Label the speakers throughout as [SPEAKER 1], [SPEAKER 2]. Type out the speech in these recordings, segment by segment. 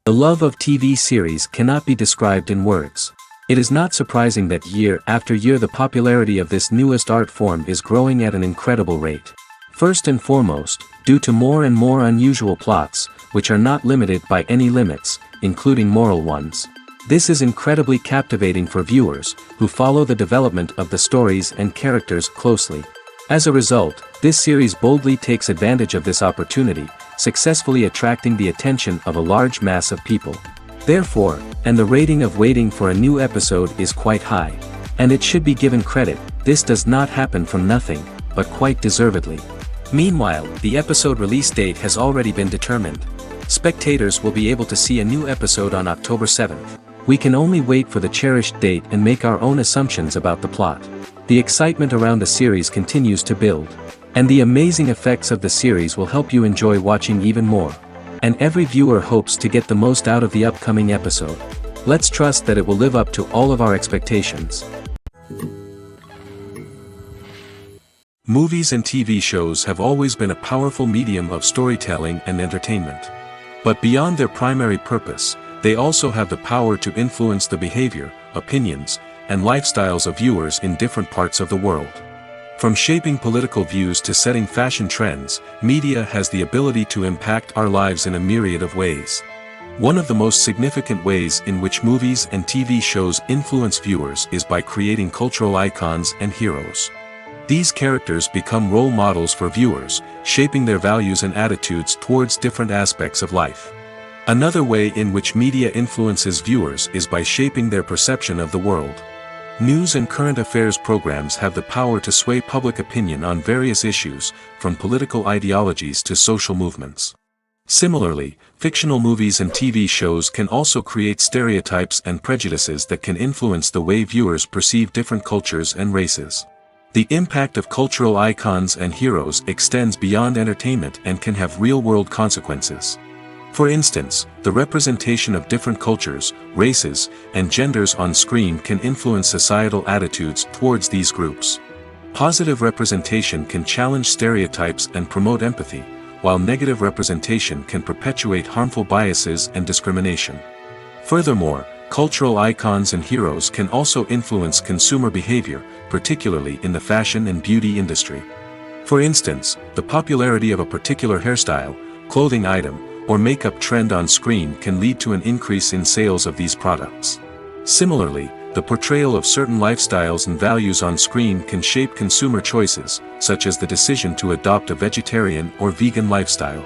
[SPEAKER 1] The love of TV series cannot be described in words. It is not surprising that year after year the popularity of this newest art form is growing at an incredible rate. First and foremost, due to more and more unusual plots, which are not limited by any limits, including moral ones. This is incredibly captivating for viewers, who follow the development of the stories and characters closely. As a result, this series boldly takes advantage of this opportunity, successfully attracting the attention of a large mass of people. Therefore, and the rating of waiting for a new episode is quite high. And it should be given credit, this does not happen from nothing, but quite deservedly. Meanwhile, the episode release date has already been determined. Spectators will be able to see a new episode on October 7th. We can only wait for the cherished date and make our own assumptions about the plot. The excitement around the series continues to build. And the amazing effects of the series will help you enjoy watching even more. And every viewer hopes to get the most out of the upcoming episode. Let's trust that it will live up to all of our expectations.
[SPEAKER 2] Movies and TV shows have always been a powerful medium of storytelling and entertainment. But beyond their primary purpose, they also have the power to influence the behavior, opinions, and lifestyles of viewers in different parts of the world. From shaping political views to setting fashion trends, media has the ability to impact our lives in a myriad of ways. One of the most significant ways in which movies and TV shows influence viewers is by creating cultural icons and heroes. These characters become role models for viewers, shaping their values and attitudes towards different aspects of life. Another way in which media influences viewers is by shaping their perception of the world. News and current affairs programs have the power to sway public opinion on various issues, from political ideologies to social movements. Similarly, fictional movies and TV shows can also create stereotypes and prejudices that can influence the way viewers perceive different cultures and races. The impact of cultural icons and heroes extends beyond entertainment and can have real-world consequences. For instance, the representation of different cultures, races, and genders on screen can influence societal attitudes towards these groups. Positive representation can challenge stereotypes and promote empathy, while negative representation can perpetuate harmful biases and discrimination. Furthermore, cultural icons and heroes can also influence consumer behavior, particularly in the fashion and beauty industry. For instance, the popularity of a particular hairstyle, clothing item, or makeup trend on screen can lead to an increase in sales of these products. Similarly, the portrayal of certain lifestyles and values on screen can shape consumer choices, such as the decision to adopt a vegetarian or vegan lifestyle.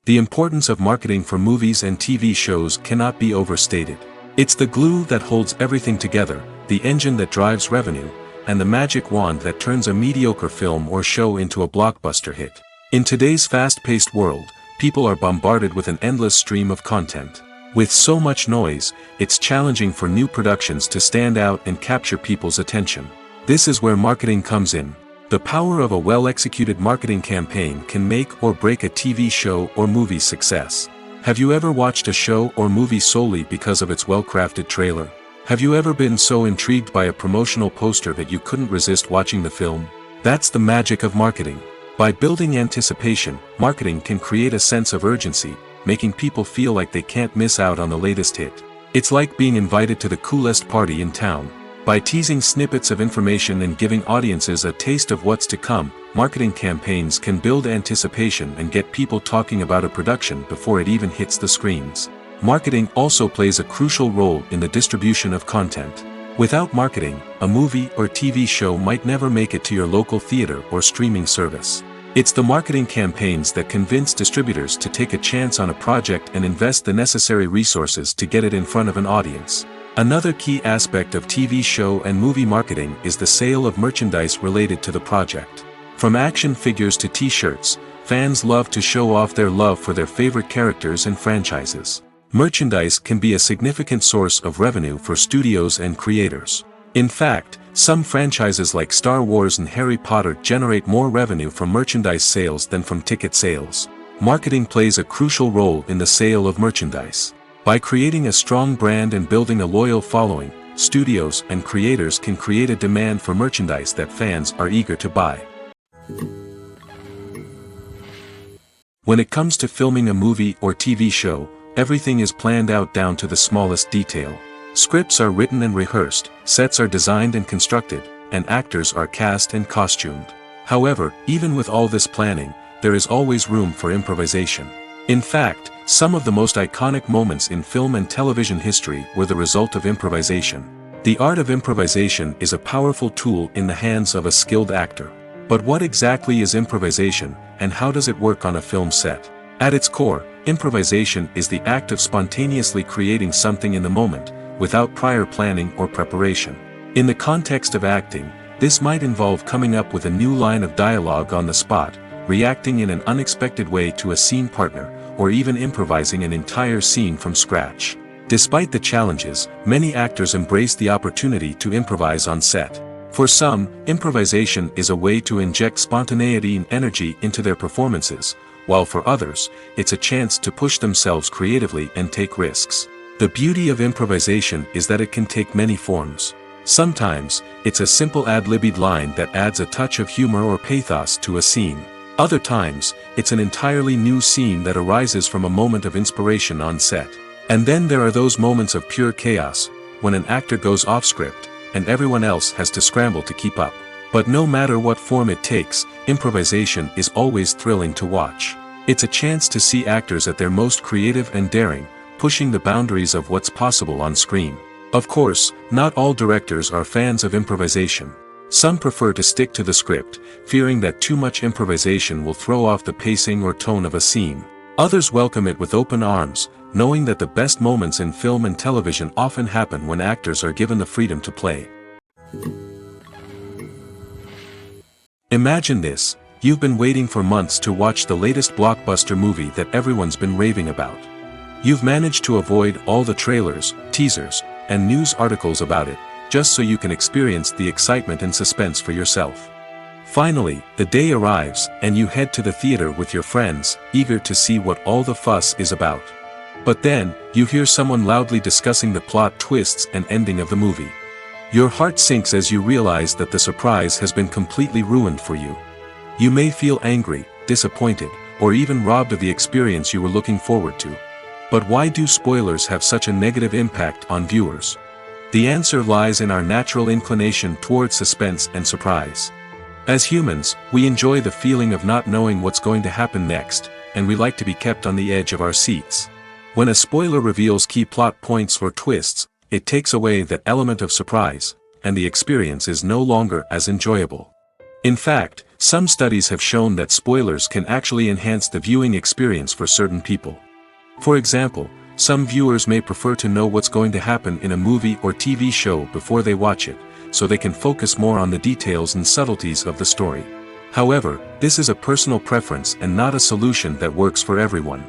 [SPEAKER 2] The importance of marketing for movies and TV shows cannot be overstated. It's the glue that holds everything together, the engine that drives revenue, and the magic wand that turns a mediocre film or show into a blockbuster hit. In today's fast-paced world, people are bombarded with an endless stream of content. With so much noise, it's challenging for new productions to stand out and capture people's attention. This is where marketing comes in. The power of a well-executed marketing campaign can make or break a TV show or movie's success. Have you ever watched a show or movie solely because of its well-crafted trailer? Have you ever been so intrigued by a promotional poster that you couldn't resist watching the film? That's the magic of marketing. By building anticipation, marketing can create a sense of urgency, making people feel like they can't miss out on the latest hit. It's like being invited to the coolest party in town. By teasing snippets of information and giving audiences a taste of what's to come, marketing campaigns can build anticipation and get people talking about a production before it even hits the screens. Marketing also plays a crucial role in the distribution of content. Without marketing, a movie or TV show might never make it to your local theater or streaming service. It's the marketing campaigns that convince distributors to take a chance on a project and invest the necessary resources to get it in front of an audience. Another key aspect of TV show and movie marketing is the sale of merchandise related to the project. From action figures to t-shirts, fans love to show off their love for their favorite characters and franchises. Merchandise can be a significant source of revenue for studios and creators. In fact, some franchises like Star Wars and Harry Potter generate more revenue from merchandise sales than from ticket sales. Marketing plays a crucial role in the sale of merchandise. By creating a strong brand and building a loyal following, studios and creators can create a demand for merchandise that fans are eager to buy. When it comes to filming a movie or TV show, everything is planned out down to the smallest detail. Scripts are written and rehearsed, sets are designed and constructed, and actors are cast and costumed. However, even with all this planning, there is always room for improvisation. In fact, some of the most iconic moments in film and television history were the result of improvisation. The art of improvisation is a powerful tool in the hands of a skilled actor. But what exactly is improvisation, and how does it work on a film set? At its core, improvisation is the act of spontaneously creating something in the moment, without prior planning or preparation. In the context of acting, this might involve coming up with a new line of dialogue on the spot, reacting in an unexpected way to a scene partner, or even improvising an entire scene from scratch. Despite the challenges, many actors embrace the opportunity to improvise on set. For some, improvisation is a way to inject spontaneity and energy into their performances, while for others, it's a chance to push themselves creatively and take risks. The beauty of improvisation is that it can take many forms. Sometimes, it's a simple ad-libbed line that adds a touch of humor or pathos to a scene. Other times, it's an entirely new scene that arises from a moment of inspiration on set. And then there are those moments of pure chaos, when an actor goes off script, and everyone else has to scramble to keep up. But no matter what form it takes, improvisation is always thrilling to watch. It's a chance to see actors at their most creative and daring, pushing the boundaries of what's possible on screen. Of course, not all directors are fans of improvisation. Some prefer to stick to the script, fearing that too much improvisation will throw off the pacing or tone of a scene. Others welcome it with open arms, knowing that the best moments in film and television often happen when actors are given the freedom to play. Imagine this: you've been waiting for months to watch the latest blockbuster movie that everyone's been raving about. You've managed to avoid all the trailers, teasers, and news articles about it, just so you can experience the excitement and suspense for yourself. Finally, the day arrives, and you head to the theater with your friends, eager to see what all the fuss is about. But then, you hear someone loudly discussing the plot twists and ending of the movie. Your heart sinks as you realize that the surprise has been completely ruined for you. You may feel angry, disappointed, or even robbed of the experience you were looking forward to. But why do spoilers have such a negative impact on viewers? The answer lies in our natural inclination toward suspense and surprise. As humans, we enjoy the feeling of not knowing what's going to happen next, and we like to be kept on the edge of our seats. When a spoiler reveals key plot points or twists, it takes away that element of surprise, and the experience is no longer as enjoyable. In fact, some studies have shown that spoilers can actually enhance the viewing experience for certain people. For example, some viewers may prefer to know what's going to happen in a movie or TV show before they watch it, so they can focus more on the details and subtleties of the story. However, this is a personal preference and not a solution that works for everyone.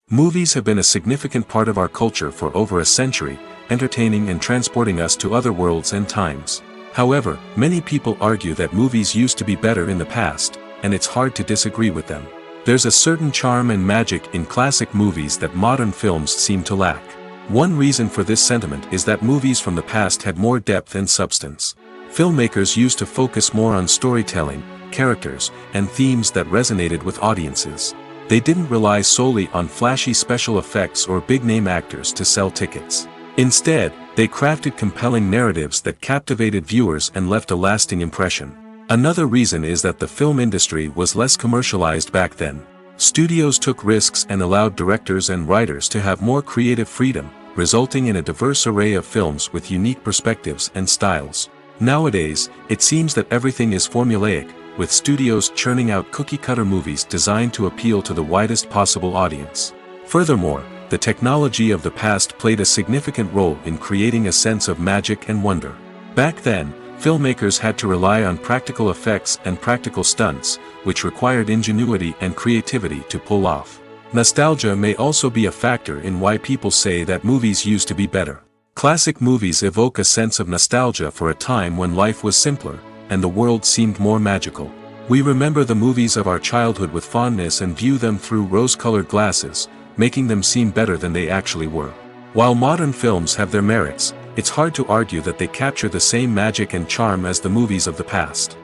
[SPEAKER 2] Movies have been a significant part of our culture for over a century, entertaining and transporting us to other worlds and times. However, many people argue that movies used to be better in the past, and it's hard to disagree with them. There's a certain charm and magic in classic movies that modern films seem to lack. One reason for this sentiment is that movies from the past had more depth and substance. Filmmakers used to focus more on storytelling, characters, and themes that resonated with audiences. They didn't rely solely on flashy special effects or big-name actors to sell tickets. Instead, they crafted compelling narratives that captivated viewers and left a lasting impression. Another reason is that the film industry was less commercialized back then. Studios took risks and allowed directors and writers to have more creative freedom, resulting in a diverse array of films with unique perspectives and styles. Nowadays, it seems that everything is formulaic, with studios churning out cookie-cutter movies designed to appeal to the widest possible audience. Furthermore, the technology of the past played a significant role in creating a sense of magic and wonder. Back then, filmmakers had to rely on practical effects and practical stunts, which required ingenuity and creativity to pull off. Nostalgia may also be a factor in why people say that movies used to be better. Classic movies evoke a sense of nostalgia for a time when life was simpler, and the world seemed more magical. We remember the movies of our childhood with fondness and view them through rose-colored glasses, making them seem better than they actually were. While modern films have their merits, it's hard to argue that they capture the same magic and charm as the movies of the past.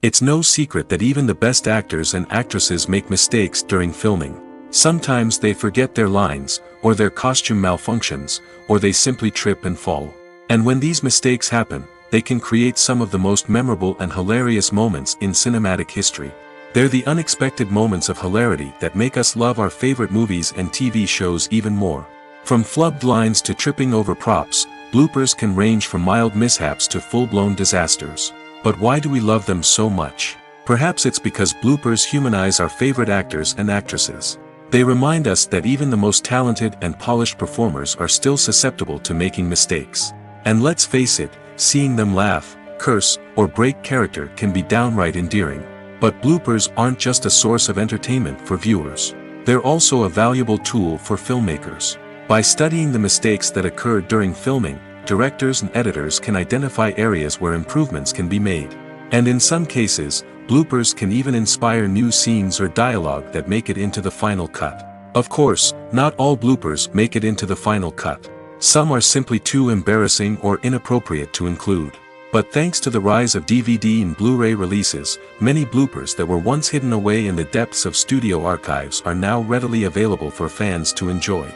[SPEAKER 2] It's no secret that even the best actors and actresses make mistakes during filming. Sometimes they forget their lines, or their costume malfunctions, or they simply trip and fall. And when these mistakes happen, they can create some of the most memorable and hilarious moments in cinematic history. They're the unexpected moments of hilarity that make us love our favorite movies and TV shows even more. From flubbed lines to tripping over props, bloopers can range from mild mishaps to full-blown disasters. But why do we love them so much? Perhaps it's because bloopers humanize our favorite actors and actresses. They remind us that even the most talented and polished performers are still susceptible to making mistakes. And let's face it, seeing them laugh, curse, or break character can be downright endearing. But bloopers aren't just a source of entertainment for viewers. They're also a valuable tool for filmmakers. By studying the mistakes that occurred during filming, directors and editors can identify areas where improvements can be made. And in some cases, bloopers can even inspire new scenes or dialogue that make it into the final cut. Of course, not all bloopers make it into the final cut. Some are simply too embarrassing or inappropriate to include. But thanks to the rise of DVD and Blu-ray releases, many bloopers that were once hidden away in the depths of studio archives are now readily available for fans to enjoy.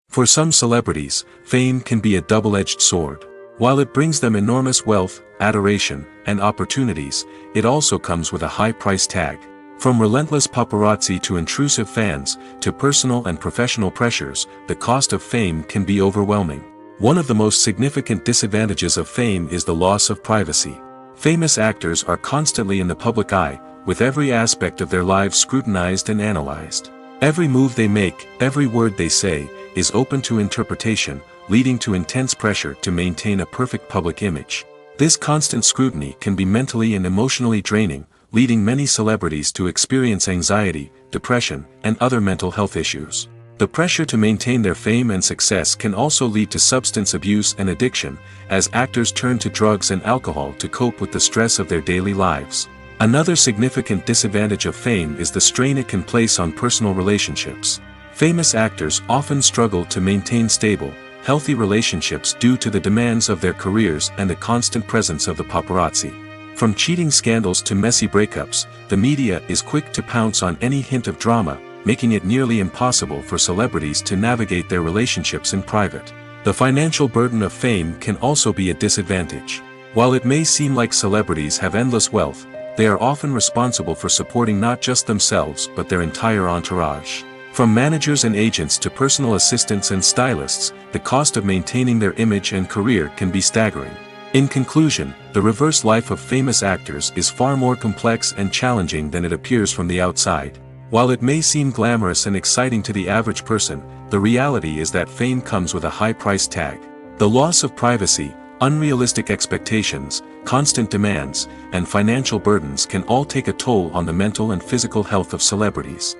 [SPEAKER 2] For some celebrities, fame can be a double-edged sword. While it brings them enormous wealth, adoration, and opportunities, it also comes with a high price tag. From relentless paparazzi to intrusive fans, to personal and professional pressures, the cost of fame can be overwhelming. One of the most significant disadvantages of fame is the loss of privacy. Famous actors are constantly in the public eye, with every aspect of their lives scrutinized and analyzed. Every move they make, every word they say, is open to interpretation, leading to intense pressure to maintain a perfect public image. This constant scrutiny can be mentally and emotionally draining, leading many celebrities to experience anxiety, depression, and other mental health issues. The pressure to maintain their fame and success can also lead to substance abuse and addiction, as actors turn to drugs and alcohol to cope with the stress of their daily lives. Another significant disadvantage of fame is the strain it can place on personal relationships. Famous actors often struggle to maintain stable, healthy relationships due to the demands of their careers and the constant presence of the paparazzi. From cheating scandals to messy breakups, the media is quick to pounce on any hint of drama, making it nearly impossible for celebrities to navigate their relationships in private. The financial burden of fame can also be a disadvantage. While it may seem like celebrities have endless wealth, they are often responsible for supporting not just themselves but their entire entourage. From managers and agents to personal assistants and stylists, the cost of maintaining their image and career can be staggering. In conclusion, the reverse life of famous actors is far more complex and challenging than it appears from the outside. While it may seem glamorous and exciting to the average person, the reality is that fame comes with a high price tag. The loss of privacy, unrealistic expectations, constant demands, and financial burdens can all take a toll on the mental and physical health of celebrities.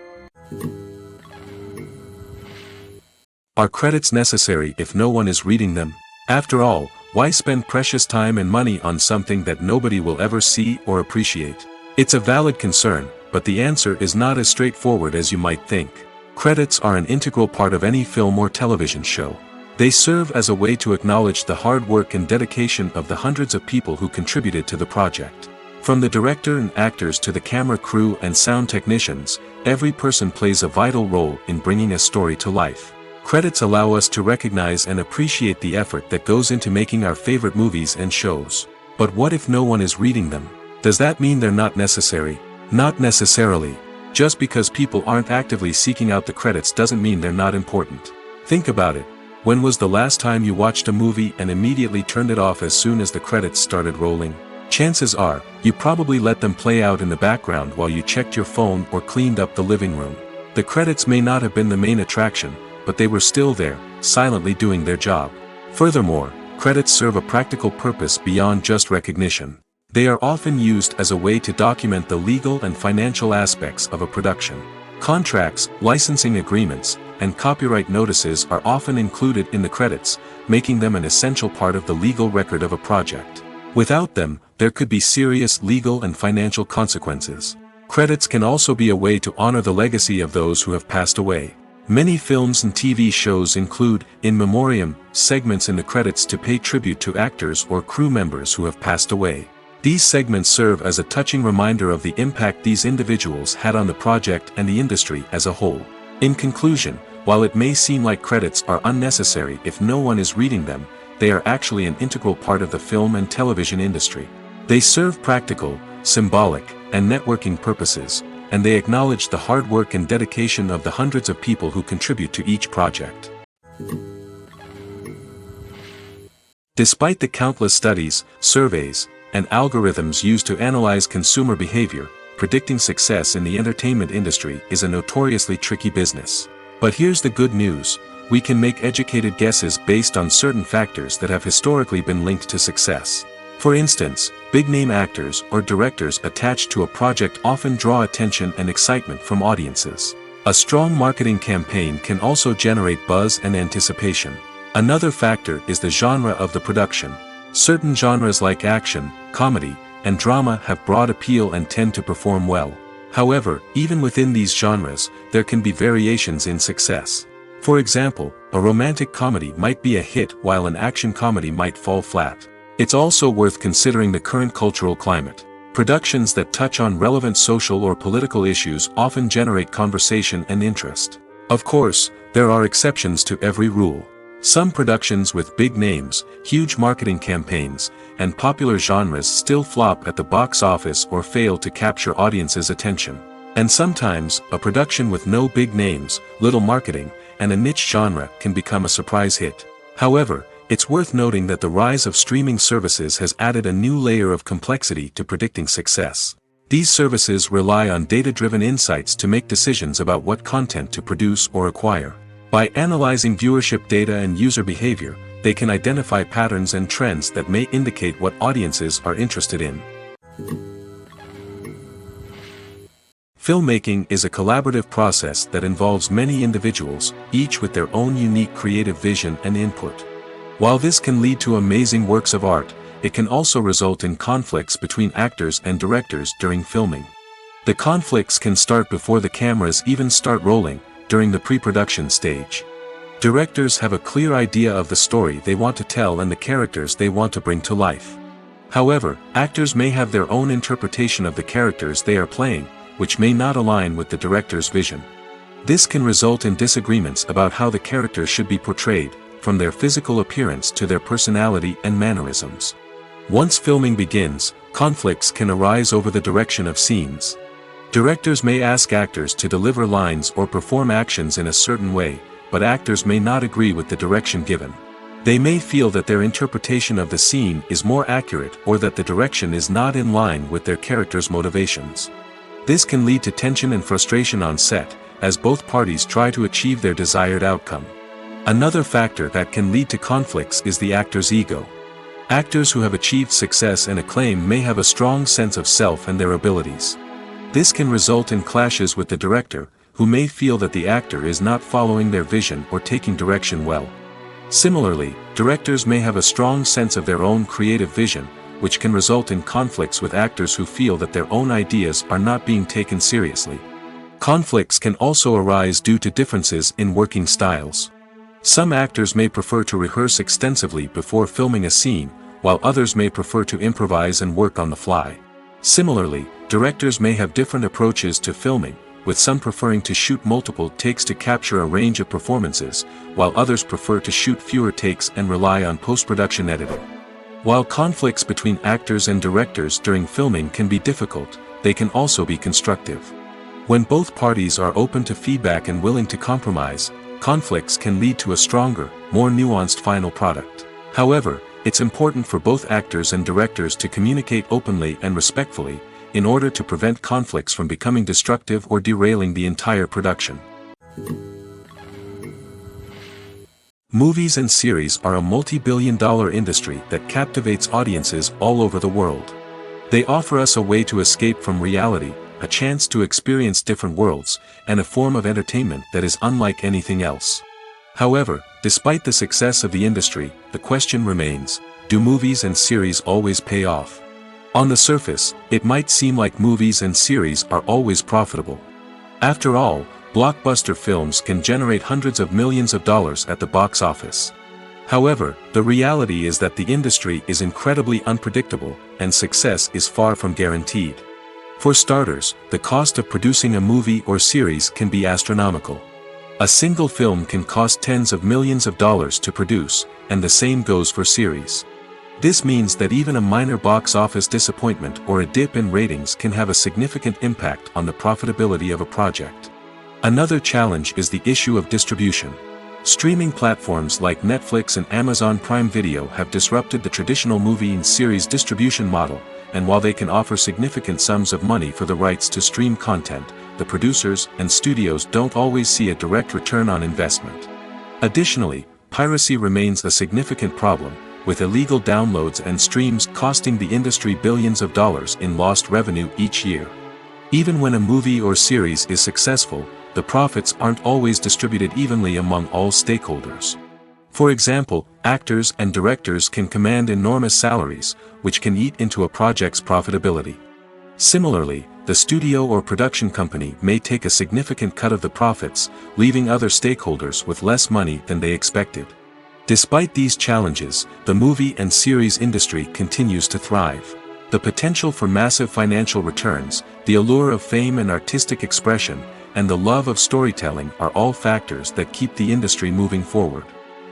[SPEAKER 2] Are credits necessary if no one is reading them? After all, why spend precious time and money on something that nobody will ever see or appreciate? It's a valid concern, but the answer is not as straightforward as you might think. Credits are an integral part of any film or television show. They serve as a way to acknowledge the hard work and dedication of the hundreds of people who contributed to the project. From the director and actors to the camera crew and sound technicians, every person plays a vital role in bringing a story to life. Credits allow us to recognize and appreciate the effort that goes into making our favorite movies and shows. But what if no one is reading them? Does that mean they're not necessary? Not necessarily. Just because people aren't actively seeking out the credits doesn't mean they're not important. Think about it. When was the last time you watched a movie and immediately turned it off as soon as the credits started rolling? Chances are, you probably let them play out in the background while you checked your phone or cleaned up the living room. The credits may not have been the main attraction, but they were still there, silently doing their job. Furthermore, credits serve a practical purpose beyond just recognition. They are often used as a way to document the legal and financial aspects of a production. Contracts, licensing agreements, and copyright notices are often included in the credits, making them an essential part of the legal record of a project. Without them, there could be serious legal and financial consequences. Credits can also be a way to honor the legacy of those who have passed away. Many films and TV shows include, in memoriam, segments in the credits to pay tribute to actors or crew members who have passed away. These segments serve as a touching reminder of the impact these individuals had on the project and the industry as a whole. In conclusion, while it may seem like credits are unnecessary if no one is reading them, they are actually an integral part of the film and television industry. They serve practical, symbolic, and networking purposes, and they acknowledge the hard work and dedication of the hundreds of people who contribute to each project. Despite the countless studies, surveys, and algorithms used to analyze consumer behavior, predicting success in the entertainment industry is a notoriously tricky business. But here's the good news: we can make educated guesses based on certain factors that have historically been linked to success. For instance, big-name actors or directors attached to a project often draw attention and excitement from audiences. A strong marketing campaign can also generate buzz and anticipation. Another factor is the genre of the production. Certain genres like action, comedy, and drama have broad appeal and tend to perform well. However, even within these genres, there can be variations in success. For example, a romantic comedy might be a hit while an action comedy might fall flat. It's also worth considering the current cultural climate. Productions that touch on relevant social or political issues often generate conversation and interest. Of course, there are exceptions to every rule. Some productions with big names, huge marketing campaigns, and popular genres still flop at the box office or fail to capture audiences' attention. And sometimes, a production with no big names, little marketing, and a niche genre can become a surprise hit. However, it's worth noting that the rise of streaming services has added a new layer of complexity to predicting success. These services rely on data-driven insights to make decisions about what content to produce or acquire. By analyzing viewership data and user behavior, they can identify patterns and trends that may indicate what audiences are interested in. Filmmaking is a collaborative process that involves many individuals, each with their own unique creative vision and input. While this can lead to amazing works of art, it can also result in conflicts between actors and directors during filming. The conflicts can start before the cameras even start rolling, during the pre-production stage. Directors have a clear idea of the story they want to tell and the characters they want to bring to life. However, actors may have their own interpretation of the characters they are playing, which may not align with the director's vision. This can result in disagreements about how the characters should be portrayed, from their physical appearance to their personality and mannerisms. Once filming begins, conflicts can arise over the direction of scenes. Directors may ask actors to deliver lines or perform actions in a certain way, but actors may not agree with the direction given. They may feel that their interpretation of the scene is more accurate or that the direction is not in line with their character's motivations. This can lead to tension and frustration on set, as both parties try to achieve their desired outcome. Another factor that can lead to conflicts is the actor's ego. Actors who have achieved success and acclaim may have a strong sense of self and their abilities. This can result in clashes with the director, who may feel that the actor is not following their vision or taking direction well. Similarly, directors may have a strong sense of their own creative vision, which can result in conflicts with actors who feel that their own ideas are not being taken seriously. Conflicts can also arise due to differences in working styles. Some actors may prefer to rehearse extensively before filming a scene, while others may prefer to improvise and work on the fly. Similarly, directors may have different approaches to filming, with some preferring to shoot multiple takes to capture a range of performances, while others prefer to shoot fewer takes and rely on post-production editing. While conflicts between actors and directors during filming can be difficult, they can also be constructive. When both parties are open to feedback and willing to compromise, conflicts can lead to a stronger, more nuanced final product. However, it's important for both actors and directors to communicate openly and respectfully, in order to prevent conflicts from becoming destructive or derailing the entire production. Movies and series are a multi-billion-dollar industry that captivates audiences all over the world. They offer us a way to escape from reality, a chance to experience different worlds, and a form of entertainment that is unlike anything else. However, despite the success of the industry, the question remains, do movies and series always pay off? On the surface, it might seem like movies and series are always profitable. After all, blockbuster films can generate hundreds of millions of dollars at the box office. However, the reality is that the industry is incredibly unpredictable, and success is far from guaranteed. For starters, the cost of producing a movie or series can be astronomical. A single film can cost tens of millions of dollars to produce, and the same goes for series. This means that even a minor box office disappointment or a dip in ratings can have a significant impact on the profitability of a project. Another challenge is the issue of distribution. Streaming platforms like Netflix and Amazon Prime Video have disrupted the traditional movie and series distribution model, and while they can offer significant sums of money for the rights to stream content, the producers and studios don't always see a direct return on investment. Additionally, piracy remains a significant problem, with illegal downloads and streams costing the industry billions of dollars in lost revenue each year. Even when a movie or series is successful, the profits aren't always distributed evenly among all stakeholders. For example, actors and directors can command enormous salaries, which can eat into a project's profitability. Similarly, the studio or production company may take a significant cut of the profits, leaving other stakeholders with less money than they expected. Despite these challenges, the movie and series industry continues to thrive. The potential for massive financial returns, the allure of fame and artistic expression, and the love of storytelling are all factors that keep the industry moving forward.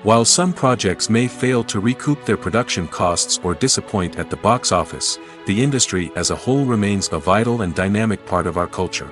[SPEAKER 2] While some projects may fail to recoup their production costs or disappoint at the box office, the industry as a whole remains a vital and dynamic part of our culture.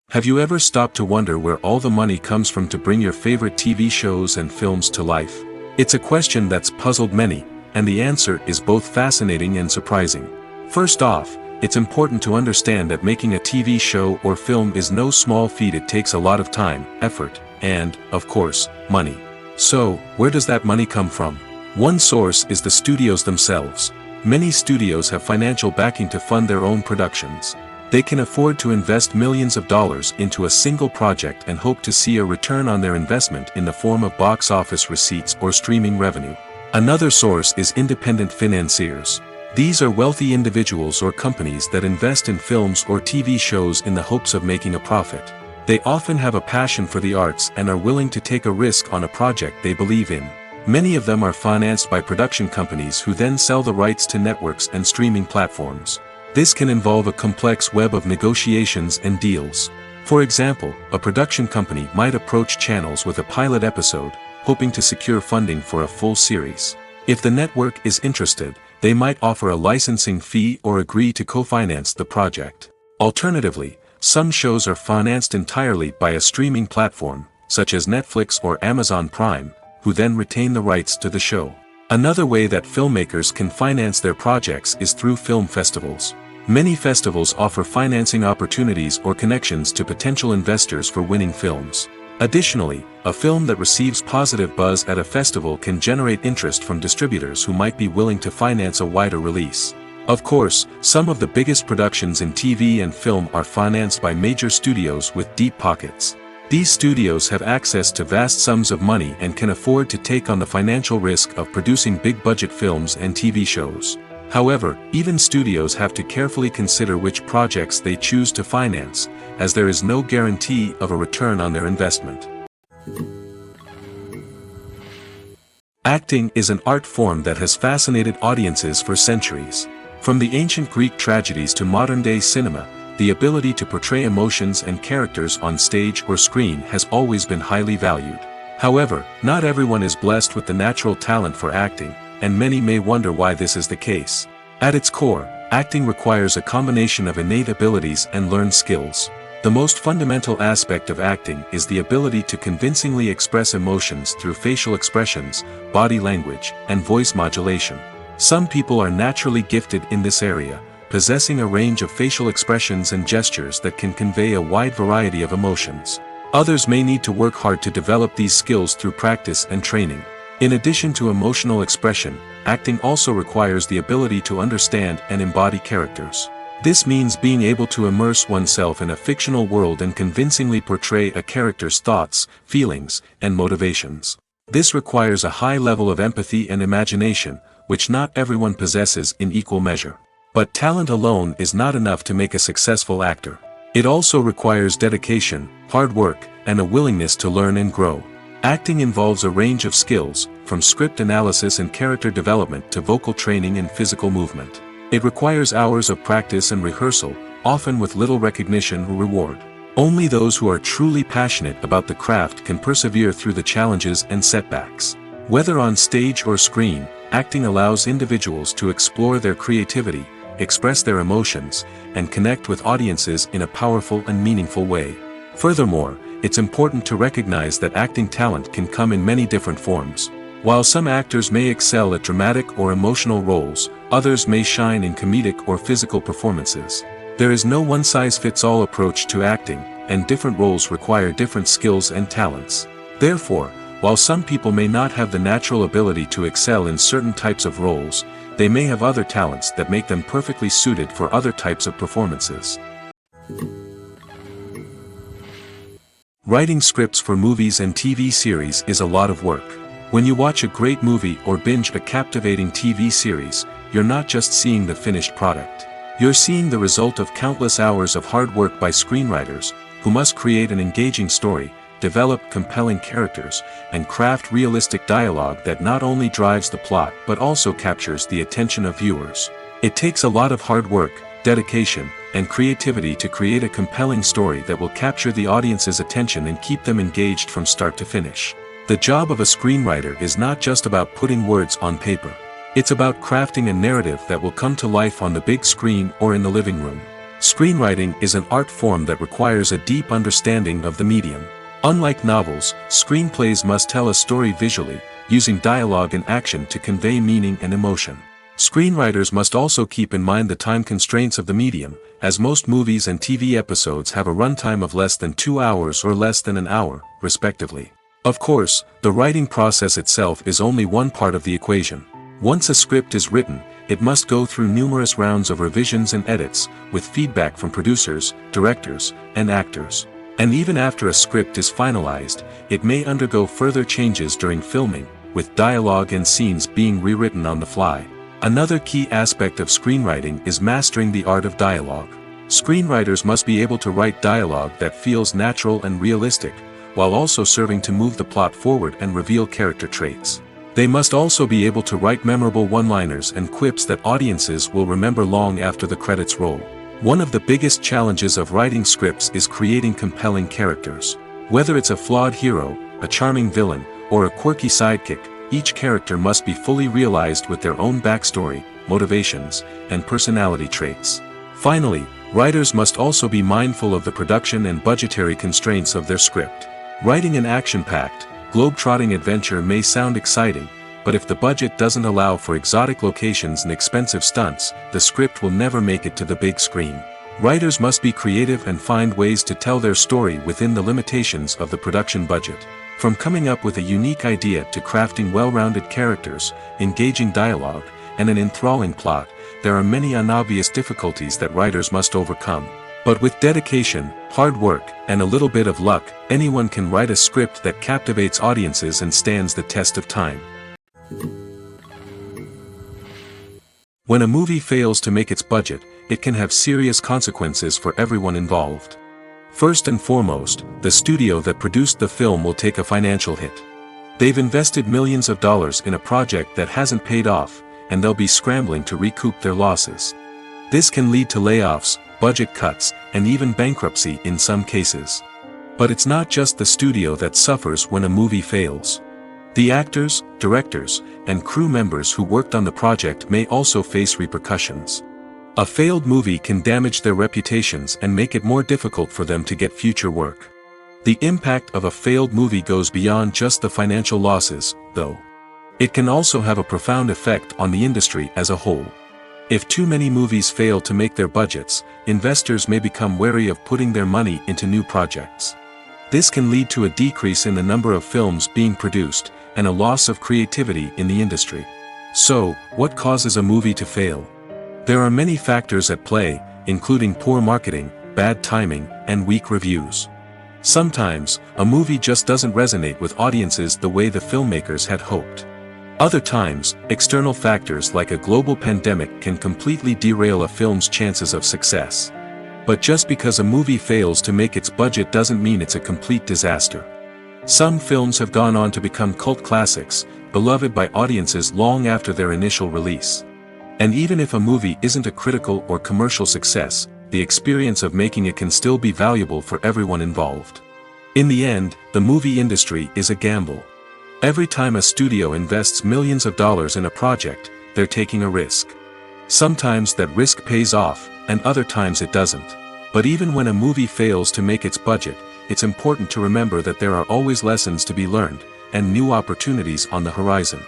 [SPEAKER 2] Have you ever stopped to wonder where all the money comes from to bring your favorite TV shows and films to life? It's a question that's puzzled many, and the answer is both fascinating and surprising. First off, it's important to understand that making a TV show or film is no small feat. It takes a lot of time, effort, and, of course, money. So, where does that money come from? One source is the studios themselves. Many studios have financial backing to fund their own productions. They can afford to invest millions of dollars into a single project and hope to see a return on their investment in the form of box office receipts or streaming revenue. Another source is independent financiers. These are wealthy individuals or companies that invest in films or TV shows in the hopes of making a profit. They often have a passion for the arts and are willing to take a risk on a project they believe in. Many of them are financed by production companies who then sell the rights to networks and streaming platforms. This can involve a complex web of negotiations and deals. For example, a production company might approach channels with a pilot episode, hoping to secure funding for a full series. If the network is interested, they might offer a licensing fee or agree to co-finance the project. Alternatively, some shows are financed entirely by a streaming platform, such as Netflix or Amazon Prime, who then retain the rights to the show. Another way that filmmakers can finance their projects is through film festivals. Many festivals offer financing opportunities or connections to potential investors for winning films. Additionally, a film that receives positive buzz at a festival can generate interest from distributors who might be willing to finance a wider release. Of course, some of the biggest productions in TV and film are financed by major studios with deep pockets. These studios have access to vast sums of money and can afford to take on the financial risk of producing big-budget films and TV shows. However, even studios have to carefully consider which projects they choose to finance, as there is no guarantee of a return on their investment. Acting is an art form that has fascinated audiences for centuries. From the ancient Greek tragedies to modern-day cinema, the ability to portray emotions and characters on stage or screen has always been highly valued. However, not everyone is blessed with the natural talent for acting, and many may wonder why this is the case. At its core, acting requires a combination of innate abilities and learned skills. The most fundamental aspect of acting is the ability to convincingly express emotions through facial expressions, body language, and voice modulation. Some people are naturally gifted in this area, possessing a range of facial expressions and gestures that can convey a wide variety of emotions. Others may need to work hard to develop these skills through practice and training. In addition to emotional expression, acting also requires the ability to understand and embody characters. This means being able to immerse oneself in a fictional world and convincingly portray a character's thoughts, feelings, and motivations. This requires a high level of empathy and imagination, which not everyone possesses in equal measure. But talent alone is not enough to make a successful actor. It also requires dedication, hard work, and a willingness to learn and grow. Acting involves a range of skills, from script analysis and character development to vocal training and physical movement. It requires hours of practice and rehearsal, often with little recognition or reward. Only those who are truly passionate about the craft can persevere through the challenges and setbacks. Whether on stage or screen, acting allows individuals to explore their creativity, express their emotions, and connect with audiences in a powerful and meaningful way. Furthermore, it's important to recognize that acting talent can come in many different forms. While some actors may excel at dramatic or emotional roles, others may shine in comedic or physical performances. There is no one-size-fits-all approach to acting, and different roles require different skills and talents. Therefore, while some people may not have the natural ability to excel in certain types of roles, they may have other talents that make them perfectly suited for other types of performances. Writing scripts for movies and TV series is a lot of work. When you watch a great movie or binge a captivating TV series, you're not just seeing the finished product. You're seeing the result of countless hours of hard work by screenwriters, who must create an engaging story, develop compelling characters, and craft realistic dialogue that not only drives the plot but also captures the attention of viewers. It takes a lot of hard work, dedication, and creativity to create a compelling story that will capture the audience's attention and keep them engaged from start to finish. The job of a screenwriter is not just about putting words on paper. It's about crafting a narrative that will come to life on the big screen or in the living room. Screenwriting is an art form that requires a deep understanding of the medium. Unlike novels, screenplays must tell a story visually, using dialogue and action to convey meaning and emotion. Screenwriters must also keep in mind the time constraints of the medium, as most movies and TV episodes have a runtime of less than 2 hours or less than an hour, respectively. Of course, the writing process itself is only one part of the equation. Once a script is written, it must go through numerous rounds of revisions and edits, with feedback from producers, directors, and actors. And even after a script is finalized, it may undergo further changes during filming, with dialogue and scenes being rewritten on the fly. Another key aspect of screenwriting is mastering the art of dialogue. Screenwriters must be able to write dialogue that feels natural and realistic, while also serving to move the plot forward and reveal character traits. They must also be able to write memorable one-liners and quips that audiences will remember long after the credits roll. One of the biggest challenges of writing scripts is creating compelling characters. Whether it's a flawed hero, a charming villain, or a quirky sidekick, each character must be fully realized with their own backstory, motivations, and personality traits. Finally, writers must also be mindful of the production and budgetary constraints of their script. Writing an action-packed, globe-trotting adventure may sound exciting, but if the budget doesn't allow for exotic locations and expensive stunts, the script will never make it to the big screen. Writers must be creative and find ways to tell their story within the limitations of the production budget. From coming up with a unique idea to crafting well-rounded characters, engaging dialogue, and an enthralling plot, there are many unobvious difficulties that writers must overcome. But with dedication, hard work, and a little bit of luck, anyone can write a script that captivates audiences and stands the test of time. When a movie fails to make its budget, it can have serious consequences for everyone involved. First and foremost, the studio that produced the film will take a financial hit. They've invested millions of dollars in a project that hasn't paid off, and they'll be scrambling to recoup their losses. This can lead to layoffs, budget cuts, and even bankruptcy in some cases. But it's not just the studio that suffers when a movie fails. The actors, directors, and crew members who worked on the project may also face repercussions. A failed movie can damage their reputations and make it more difficult for them to get future work. The impact of a failed movie goes beyond just the financial losses, though. It can also have a profound effect on the industry as a whole. If too many movies fail to make their budgets, investors may become wary of putting their money into new projects. This can lead to a decrease in the number of films being produced, and a loss of creativity in the industry. So, what causes a movie to fail? There are many factors at play, including poor marketing, bad timing, and weak reviews. Sometimes, a movie just doesn't resonate with audiences the way the filmmakers had hoped. Other times, external factors like a global pandemic can completely derail a film's chances of success. But just because a movie fails to make its budget doesn't mean it's a complete disaster. Some films have gone on to become cult classics, beloved by audiences long after their initial release. And even if a movie isn't a critical or commercial success, the experience of making it can still be valuable for everyone involved. In the end, the movie industry is a gamble. Every time a studio invests millions of dollars in a project, they're taking a risk. Sometimes that risk pays off, and other times it doesn't. But even when a movie fails to make its budget, it's important to remember that there are always lessons to be learned, and new opportunities on the horizon.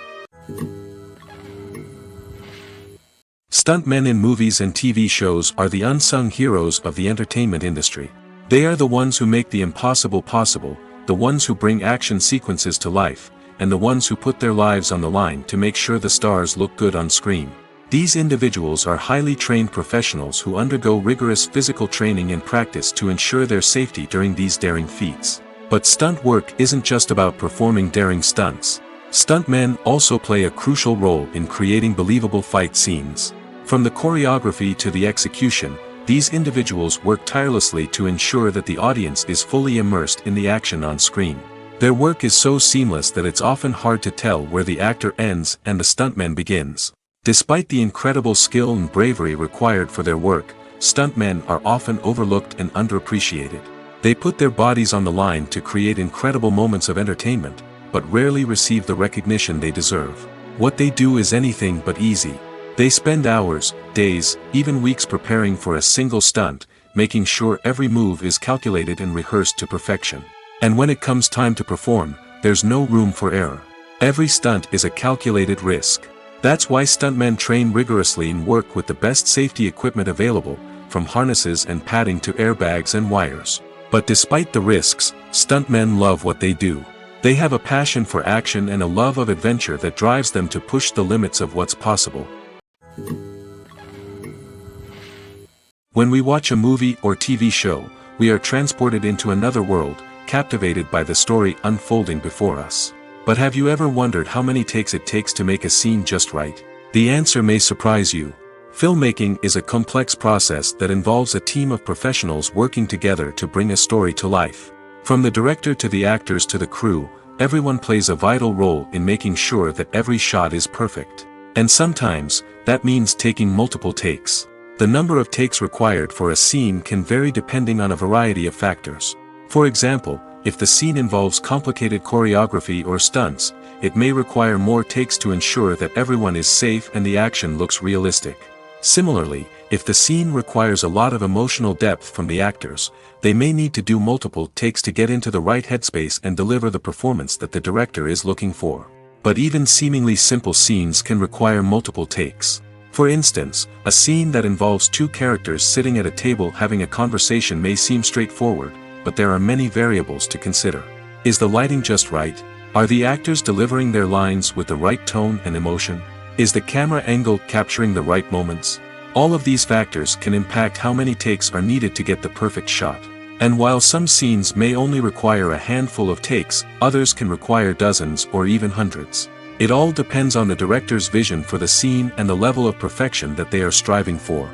[SPEAKER 2] Stuntmen in movies and TV shows are the unsung heroes of the entertainment industry. They are the ones who make the impossible possible, the ones who bring action sequences to life, and the ones who put their lives on the line to make sure the stars look good on screen. These individuals are highly trained professionals who undergo rigorous physical training and practice to ensure their safety during these daring feats. But stunt work isn't just about performing daring stunts. Stuntmen also play a crucial role in creating believable fight scenes. From the choreography to the execution, these individuals work tirelessly to ensure that the audience is fully immersed in the action on screen. Their work is so seamless that it's often hard to tell where the actor ends and the stuntman begins. Despite the incredible skill and bravery required for their work, stuntmen are often overlooked and underappreciated. They put their bodies on the line to create incredible moments of entertainment, but rarely receive the recognition they deserve. What they do is anything but easy. They spend hours, days, even weeks preparing for a single stunt, making sure every move is calculated and rehearsed to perfection. And when it comes time to perform, there's no room for error. Every stunt is a calculated risk. That's why stuntmen train rigorously and work with the best safety equipment available, from harnesses and padding to airbags and wires. But despite the risks, stuntmen love what they do. They have a passion for action and a love of adventure that drives them to push the limits of what's possible. When we watch a movie or TV show, we are transported into another world, captivated by the story unfolding before us. But have you ever wondered how many takes it takes to make a scene just right? The answer may surprise you. Filmmaking is a complex process that involves a team of professionals working together to bring a story to life. From the director to the actors to the crew, everyone plays a vital role in making sure that every shot is perfect. And sometimes, that means taking multiple takes. The number of takes required for a scene can vary depending on a variety of factors. For example, if the scene involves complicated choreography or stunts, it may require more takes to ensure that everyone is safe and the action looks realistic. Similarly, if the scene requires a lot of emotional depth from the actors, they may need to do multiple takes to get into the right headspace and deliver the performance that the director is looking for. But even seemingly simple scenes can require multiple takes. For instance, a scene that involves two characters sitting at a table having a conversation may seem straightforward, but there are many variables to consider. Is the lighting just right? Are the actors delivering their lines with the right tone and emotion? Is the camera angle capturing the right moments? All of these factors can impact how many takes are needed to get the perfect shot. And while some scenes may only require a handful of takes, others can require dozens or even hundreds. It all depends on the director's vision for the scene and the level of perfection that they are striving for.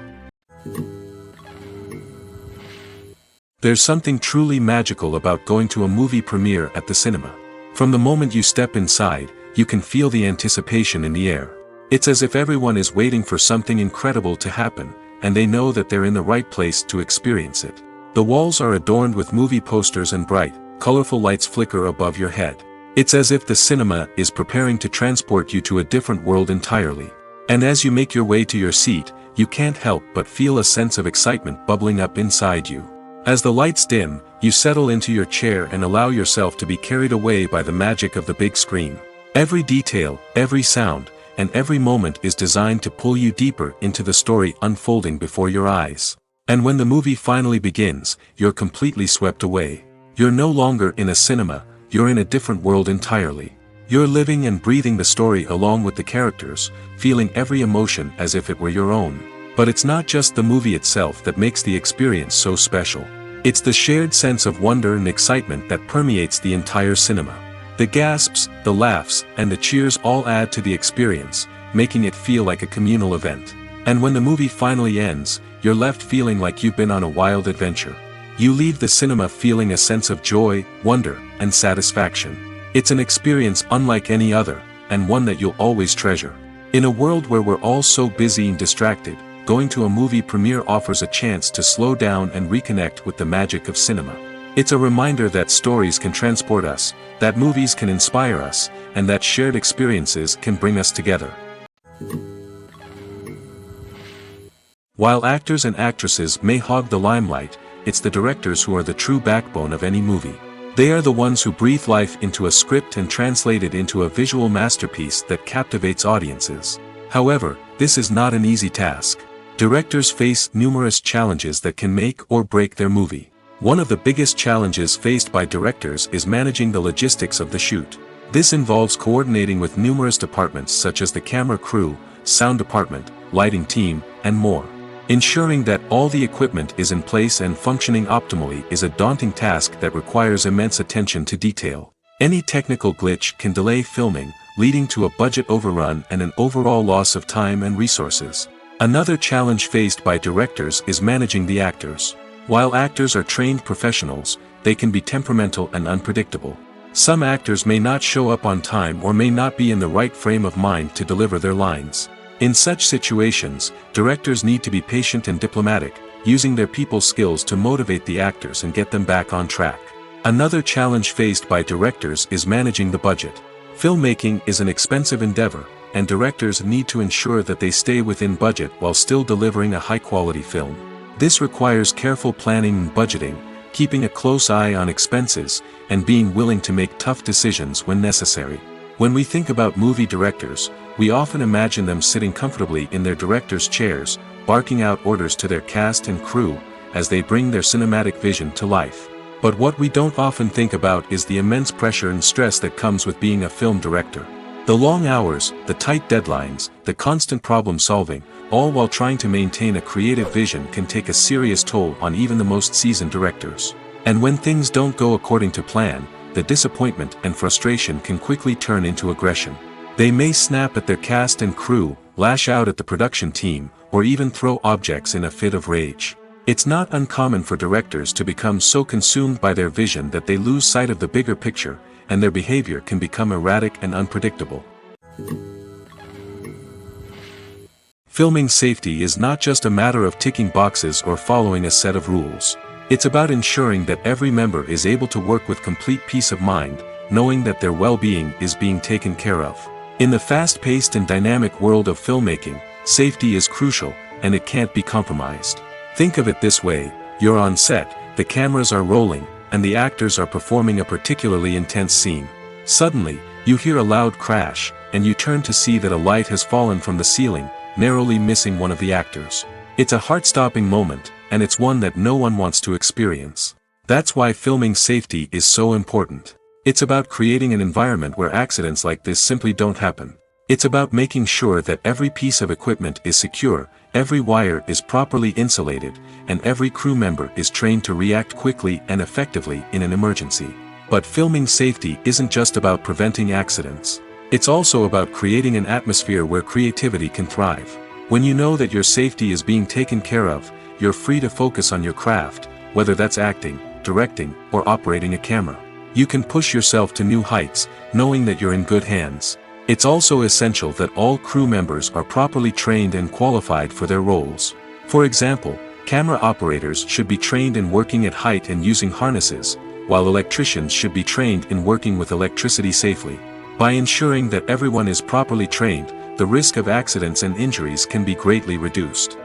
[SPEAKER 2] There's something truly magical about going to a movie premiere at the cinema. From the moment you step inside, you can feel the anticipation in the air. It's as if everyone is waiting for something incredible to happen, and they know that they're in the right place to experience it. The walls are adorned with movie posters and bright, colorful lights flicker above your head. It's as if the cinema is preparing to transport you to a different world entirely. And as you make your way to your seat, you can't help but feel a sense of excitement bubbling up inside you. As the lights dim, you settle into your chair and allow yourself to be carried away by the magic of the big screen. Every detail, every sound, and every moment is designed to pull you deeper into the story unfolding before your eyes. And when the movie finally begins, you're completely swept away. You're no longer in a cinema, you're in a different world entirely. You're living and breathing the story along with the characters, feeling every emotion as if it were your own. But it's not just the movie itself that makes the experience so special. It's the shared sense of wonder and excitement that permeates the entire cinema. The gasps, the laughs, and the cheers all add to the experience, making it feel like a communal event. And when the movie finally ends, you're left feeling like you've been on a wild adventure. You leave the cinema feeling a sense of joy, wonder, and satisfaction. It's an experience unlike any other, and one that you'll always treasure. In a world where we're all so busy and distracted, going to a movie premiere offers a chance to slow down and reconnect with the magic of cinema. It's a reminder that stories can transport us, that movies can inspire us, and that shared experiences can bring us together. While actors and actresses may hog the limelight, it's the directors who are the true backbone of any movie. They are the ones who breathe life into a script and translate it into a visual masterpiece that captivates audiences. However, this is not an easy task. Directors face numerous challenges that can make or break their movie. One of the biggest challenges faced by directors is managing the logistics of the shoot. This involves coordinating with numerous departments such as the camera crew, sound department, lighting team, and more. Ensuring that all the equipment is in place and functioning optimally is a daunting task that requires immense attention to detail. Any technical glitch can delay filming, leading to a budget overrun and an overall loss of time and resources. Another challenge faced by directors is managing the actors. While actors are trained professionals, they can be temperamental and unpredictable. Some actors may not show up on time or may not be in the right frame of mind to deliver their lines. In such situations, directors need to be patient and diplomatic, using their people skills to motivate the actors and get them back on track. Another challenge faced by directors is managing the budget. Filmmaking is an expensive endeavor, and directors need to ensure that they stay within budget while still delivering a high-quality film. This requires careful planning and budgeting, keeping a close eye on expenses, and being willing to make tough decisions when necessary. When we think about movie directors, we often imagine them sitting comfortably in their director's chairs, barking out orders to their cast and crew, as they bring their cinematic vision to life. But what we don't often think about is the immense pressure and stress that comes with being a film director. The long hours, the tight deadlines, the constant problem solving, all while trying to maintain a creative vision can take a serious toll on even the most seasoned directors. And when things don't go according to plan, the disappointment and frustration can quickly turn into aggression. They may snap at their cast and crew, lash out at the production team, or even throw objects in a fit of rage. It's not uncommon for directors to become so consumed by their vision that they lose sight of the bigger picture, and their behavior can become erratic and unpredictable. Filming safety is not just a matter of ticking boxes or following a set of rules. It's about ensuring that every member is able to work with complete peace of mind, knowing that their well-being is being taken care of. In the fast-paced and dynamic world of filmmaking, safety is crucial, and it can't be compromised. Think of it this way: you're on set, the cameras are rolling, and the actors are performing a particularly intense scene. Suddenly, you hear a loud crash, and you turn to see that a light has fallen from the ceiling, narrowly missing one of the actors. It's a heart-stopping moment, and it's one that no one wants to experience. That's why filming safety is so important. It's about creating an environment where accidents like this simply don't happen. It's about making sure that every piece of equipment is secure, every wire is properly insulated, and every crew member is trained to react quickly and effectively in an emergency. But filming safety isn't just about preventing accidents. It's also about creating an atmosphere where creativity can thrive. When you know that your safety is being taken care of, you're free to focus on your craft, whether that's acting, directing, or operating a camera. You can push yourself to new heights, knowing that you're in good hands. It's also essential that all crew members are properly trained and qualified for their roles. For example, camera operators should be trained in working at height and using harnesses, while electricians should be trained in working with electricity safely. By ensuring that everyone is properly trained, the risk of accidents and injuries can be greatly reduced.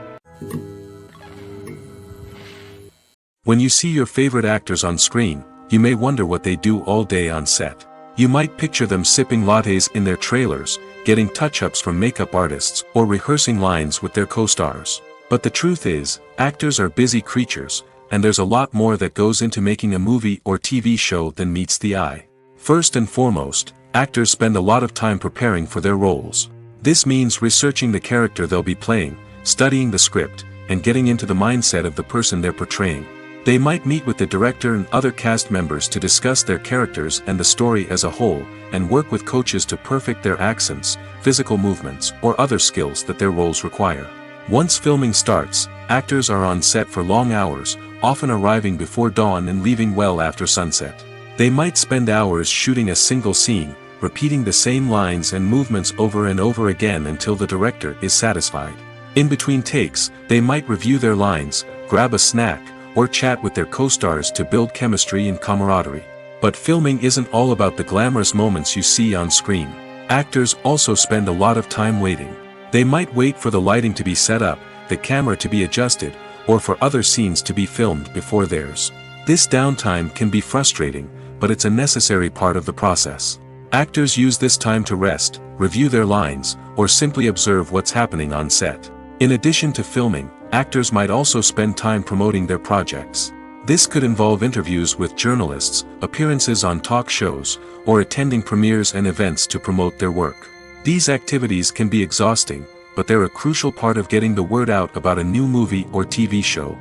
[SPEAKER 2] When you see your favorite actors on screen, you may wonder what they do all day on set. You might picture them sipping lattes in their trailers, getting touch-ups from makeup artists, or rehearsing lines with their co-stars. But the truth is, actors are busy creatures, and there's a lot more that goes into making a movie or TV show than meets the eye. First and foremost, actors spend a lot of time preparing for their roles. This means researching the character they'll be playing, studying the script, and getting into the mindset of the person they're portraying. They might meet with the director and other cast members to discuss their characters and the story as a whole, and work with coaches to perfect their accents, physical movements, or other skills that their roles require. Once filming starts, actors are on set for long hours, often arriving before dawn and leaving well after sunset. They might spend hours shooting a single scene, repeating the same lines and movements over and over again until the director is satisfied. In between takes, they might review their lines, grab a snack, or chat with their co-stars to build chemistry and camaraderie. But filming isn't all about the glamorous moments you see on screen. Actors also spend a lot of time waiting. They might wait for the lighting to be set up, the camera to be adjusted, or for other scenes to be filmed before theirs. This downtime can be frustrating, but it's a necessary part of the process. Actors use this time to rest, review their lines, or simply observe what's happening on set. In addition to filming, actors might also spend time promoting their projects. This could involve interviews with journalists, appearances on talk shows, or attending premieres and events to promote their work. These activities can be exhausting, but they're a crucial part of getting the word out about a new movie or TV show.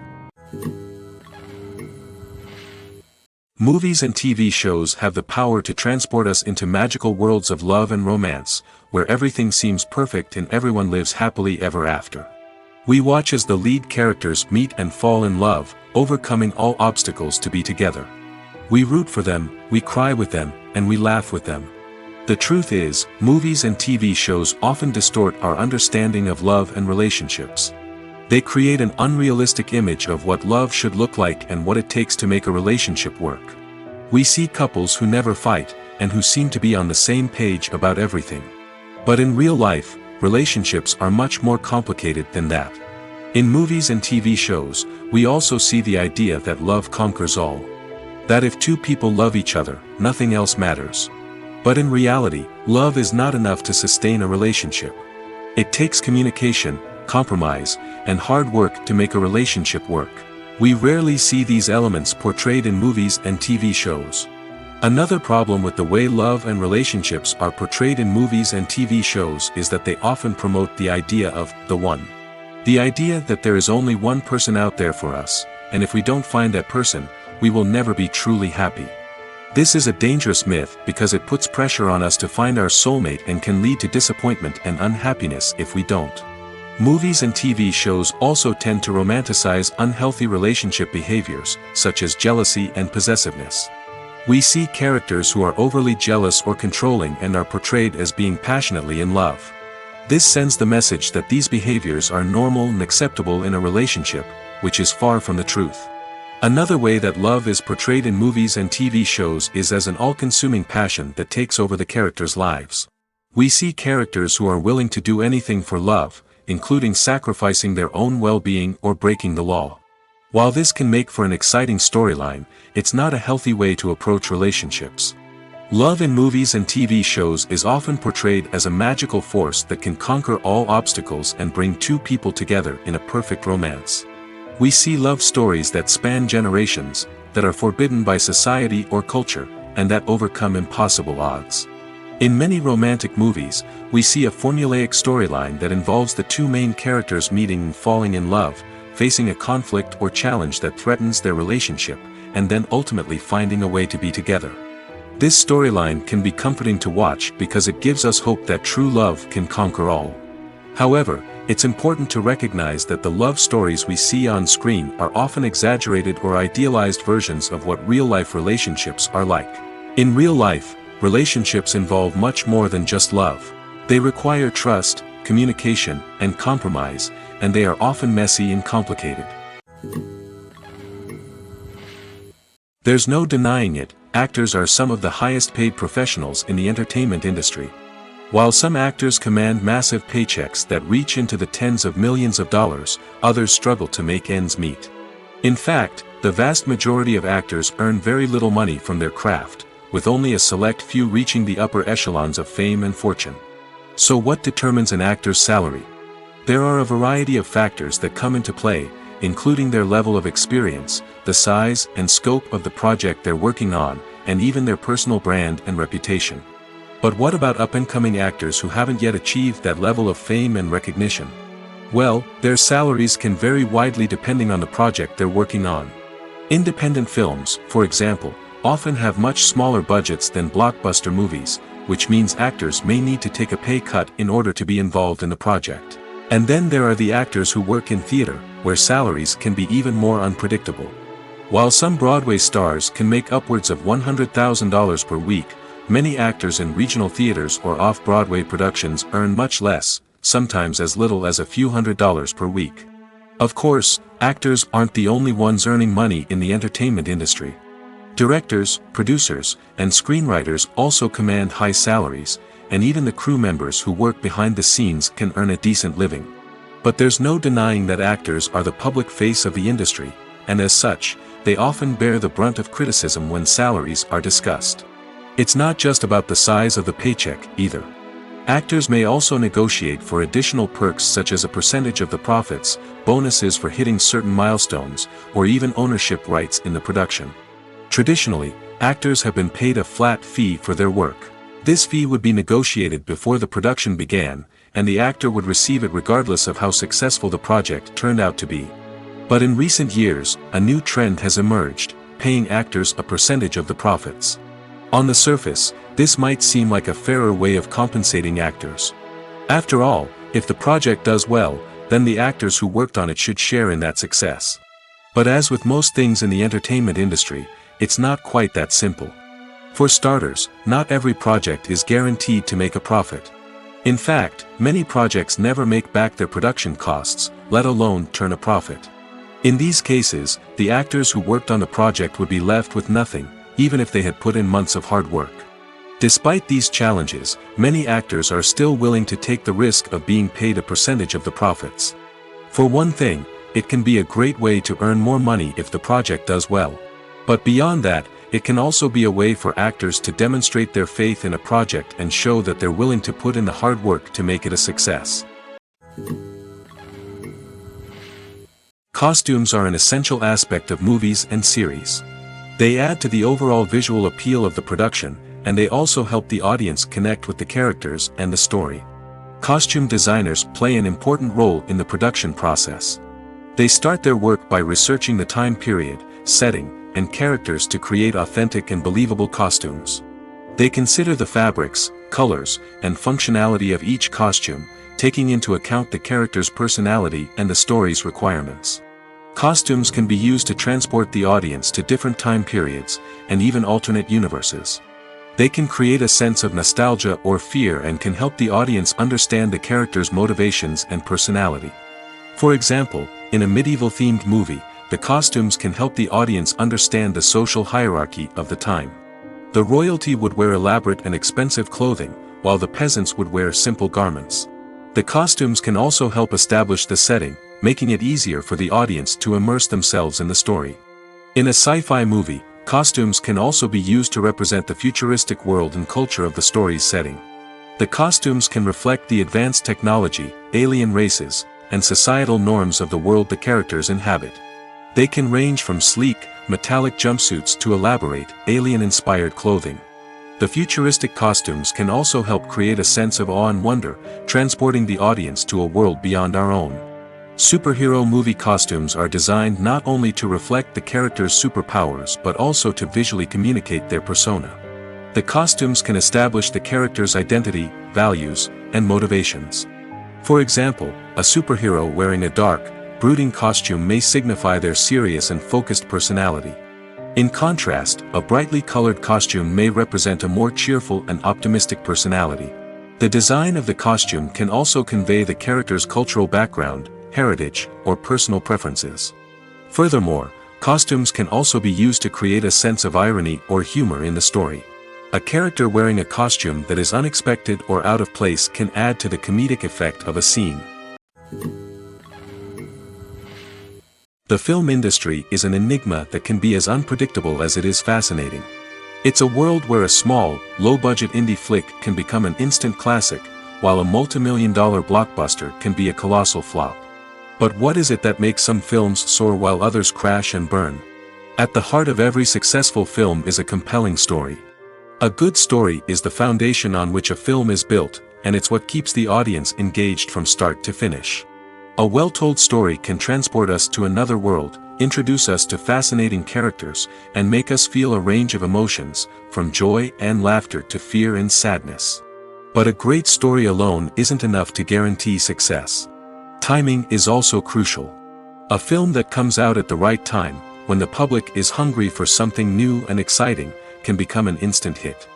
[SPEAKER 2] Movies and TV shows have the power to transport us into magical worlds of love and romance, where everything seems perfect and everyone lives happily ever after. We watch as the lead characters meet and fall in love, overcoming all obstacles to be together. We root for them, we cry with them, and we laugh with them. The truth is, movies and TV shows often distort our understanding of love and relationships. They create an unrealistic image of what love should look like and what it takes to make a relationship work. We see couples who never fight, and who seem to be on the same page about everything. But in real life, relationships are much more complicated than that. In movies and TV shows, we also see the idea that love conquers all. That if two people love each other, nothing else matters. But in reality, love is not enough to sustain a relationship. It takes communication, compromise, and hard work to make a relationship work. We rarely see these elements portrayed in movies and TV shows. Another problem with the way love and relationships are portrayed in movies and TV shows is that they often promote the idea of the one. The idea that there is only one person out there for us, and if we don't find that person, we will never be truly happy. This is a dangerous myth because it puts pressure on us to find our soulmate and can lead to disappointment and unhappiness if we don't. Movies and TV shows also tend to romanticize unhealthy relationship behaviors, such as jealousy and possessiveness. We see characters who are overly jealous or controlling and are portrayed as being passionately in love. This sends the message that these behaviors are normal and acceptable in a relationship, which is far from the truth. Another way that love is portrayed in movies and TV shows is as an all-consuming passion that takes over the characters' lives. We see characters who are willing to do anything for love, including sacrificing their own well-being or breaking the law. While this can make for an exciting storyline, it's not a healthy way to approach relationships. Love in movies and TV shows is often portrayed as a magical force that can conquer all obstacles and bring two people together in a perfect romance. We see love stories that span generations, that are forbidden by society or culture, and that overcome impossible odds. In many romantic movies, we see a formulaic storyline that involves the two main characters meeting and falling in love, facing a conflict or challenge that threatens their relationship, and then ultimately finding a way to be together. This storyline can be comforting to watch because it gives us hope that true love can conquer all. However, it's important to recognize that the love stories we see on screen are often exaggerated or idealized versions of what real-life relationships are like. In real life, relationships involve much more than just love. They require trust, communication, and compromise, and they are often messy and complicated. There's no denying it, actors are some of the highest paid professionals in the entertainment industry. While some actors command massive paychecks that reach into the tens of millions of dollars, others struggle to make ends meet. In fact, the vast majority of actors earn very little money from their craft, with only a select few reaching the upper echelons of fame and fortune. So what determines an actor's salary? There are a variety of factors that come into play, including their level of experience, the size and scope of the project they're working on, and even their personal brand and reputation. But what about up-and-coming actors who haven't yet achieved that level of fame and recognition? Well, their salaries can vary widely depending on the project they're working on. Independent films, for example, often have much smaller budgets than blockbuster movies, which means actors may need to take a pay cut in order to be involved in the project. And then there are the actors who work in theater, where salaries can be even more unpredictable. While some Broadway stars can make upwards of $100,000 per week, many actors in regional theaters or off-Broadway productions earn much less, sometimes as little as a few $100s per week. Of course, actors aren't the only ones earning money in the entertainment industry. Directors, producers, and screenwriters also command high salaries, and even the crew members who work behind the scenes can earn a decent living. But there's no denying that actors are the public face of the industry, and as such, they often bear the brunt of criticism when salaries are discussed. It's not just about the size of the paycheck, either. Actors may also negotiate for additional perks such as a percentage of the profits, bonuses for hitting certain milestones, or even ownership rights in the production. Traditionally, actors have been paid a flat fee for their work. This fee would be negotiated before the production began, and the actor would receive it regardless of how successful the project turned out to be. But in recent years, a new trend has emerged, paying actors a percentage of the profits. On the surface, this might seem like a fairer way of compensating actors. After all, if the project does well, then the actors who worked on it should share in that success. But as with most things in the entertainment industry, it's not quite that simple. For starters, not every project is guaranteed to make a profit. In fact, many projects never make back their production costs, let alone turn a profit. In these cases, the actors who worked on the project would be left with nothing, even if they had put in months of hard work. Despite these challenges, many actors are still willing to take the risk of being paid a percentage of the profits. For one thing, it can be a great way to earn more money if the project does well. But beyond that, it can also be a way for actors to demonstrate their faith in a project and show that they're willing to put in the hard work to make it a success. Costumes are an essential aspect of movies and series. They add to the overall visual appeal of the production, and they also help the audience connect with the characters and the story. Costume designers play an important role in the production process. They start their work by researching the time period, setting, and characters to create authentic and believable costumes. They consider the fabrics, colors, and functionality of each costume, taking into account the character's personality and the story's requirements. Costumes can be used to transport the audience to different time periods, and even alternate universes. They can create a sense of nostalgia or fear and can help the audience understand the character's motivations and personality. For example, in a medieval-themed movie, the costumes can help the audience understand the social hierarchy of the time. The royalty would wear elaborate and expensive clothing, while the peasants would wear simple garments. The costumes can also help establish the setting, making it easier for the audience to immerse themselves in the story. In a sci-fi movie, costumes can also be used to represent the futuristic world and culture of the story's setting. The costumes can reflect the advanced technology, alien races, and societal norms of the world the characters inhabit. They can range from sleek, metallic jumpsuits to elaborate, alien-inspired clothing. The futuristic costumes can also help create a sense of awe and wonder, transporting the audience to a world beyond our own. Superhero movie costumes are designed not only to reflect the character's superpowers but also to visually communicate their persona. The costumes can establish the character's identity, values, and motivations. For example, a superhero wearing a dark, brooding costume may signify their serious and focused personality. In contrast, a brightly colored costume may represent a more cheerful and optimistic personality. The design of the costume can also convey the character's cultural background, heritage, or personal preferences. Furthermore, costumes can also be used to create a sense of irony or humor in the story. A character wearing a costume that is unexpected or out of place can add to the comedic effect of a scene. The film industry is an enigma that can be as unpredictable as it is fascinating. It's a world where a small, low-budget indie flick can become an instant classic, while a multi-million-dollar blockbuster can be a colossal flop. But what is it that makes some films soar while others crash and burn? At the heart of every successful film is a compelling story. A good story is the foundation on which a film is built, and it's what keeps the audience engaged from start to finish. A well-told story can transport us to another world, introduce us to fascinating characters, and make us feel a range of emotions, from joy and laughter to fear and sadness. But a great story alone isn't enough to guarantee success. Timing is also crucial. A film that comes out at the right time, when the public is hungry for something new and exciting, can become an instant hit.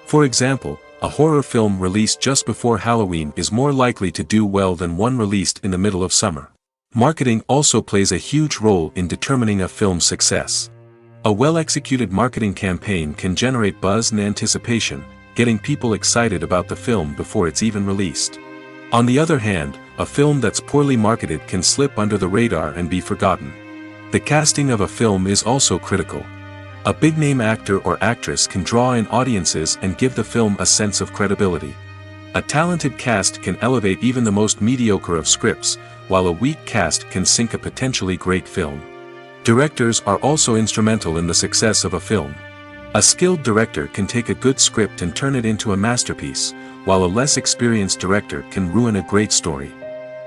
[SPEAKER 2] For example, a horror film released just before Halloween is more likely to do well than one released in the middle of summer. Marketing also plays a huge role in determining a film's success. A well-executed marketing campaign can generate buzz and anticipation, getting people excited about the film before it's even released. On the other hand, a film that's poorly marketed can slip under the radar and be forgotten. The casting of a film is also critical. A big-name actor or actress can draw in audiences and give the film a sense of credibility. A talented cast can elevate even the most mediocre of scripts, while a weak cast can sink a potentially great film. Directors are also instrumental in the success of a film. A skilled director can take a good script and turn it into a masterpiece, while a less experienced director can ruin a great story.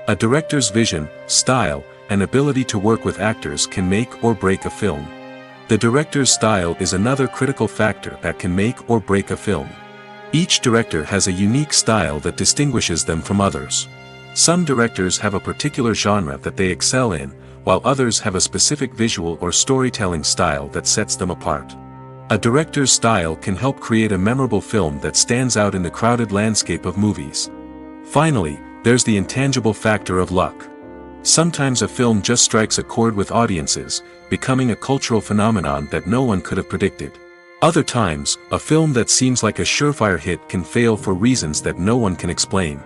[SPEAKER 2] A director's vision, style, and ability to work with actors can make or break a film. The director's style is another critical factor that can make or break a film. Each director has a unique style that distinguishes them from others. Some directors have a particular genre that they excel in, while others have a specific visual or storytelling style that sets them apart. A director's style can help create a memorable film that stands out in the crowded landscape of movies. Finally, there's the intangible factor of luck. Sometimes a film just strikes a chord with audiences, becoming a cultural phenomenon that no one could have predicted. Other times, a film that seems like a surefire hit can fail for reasons that no one can explain.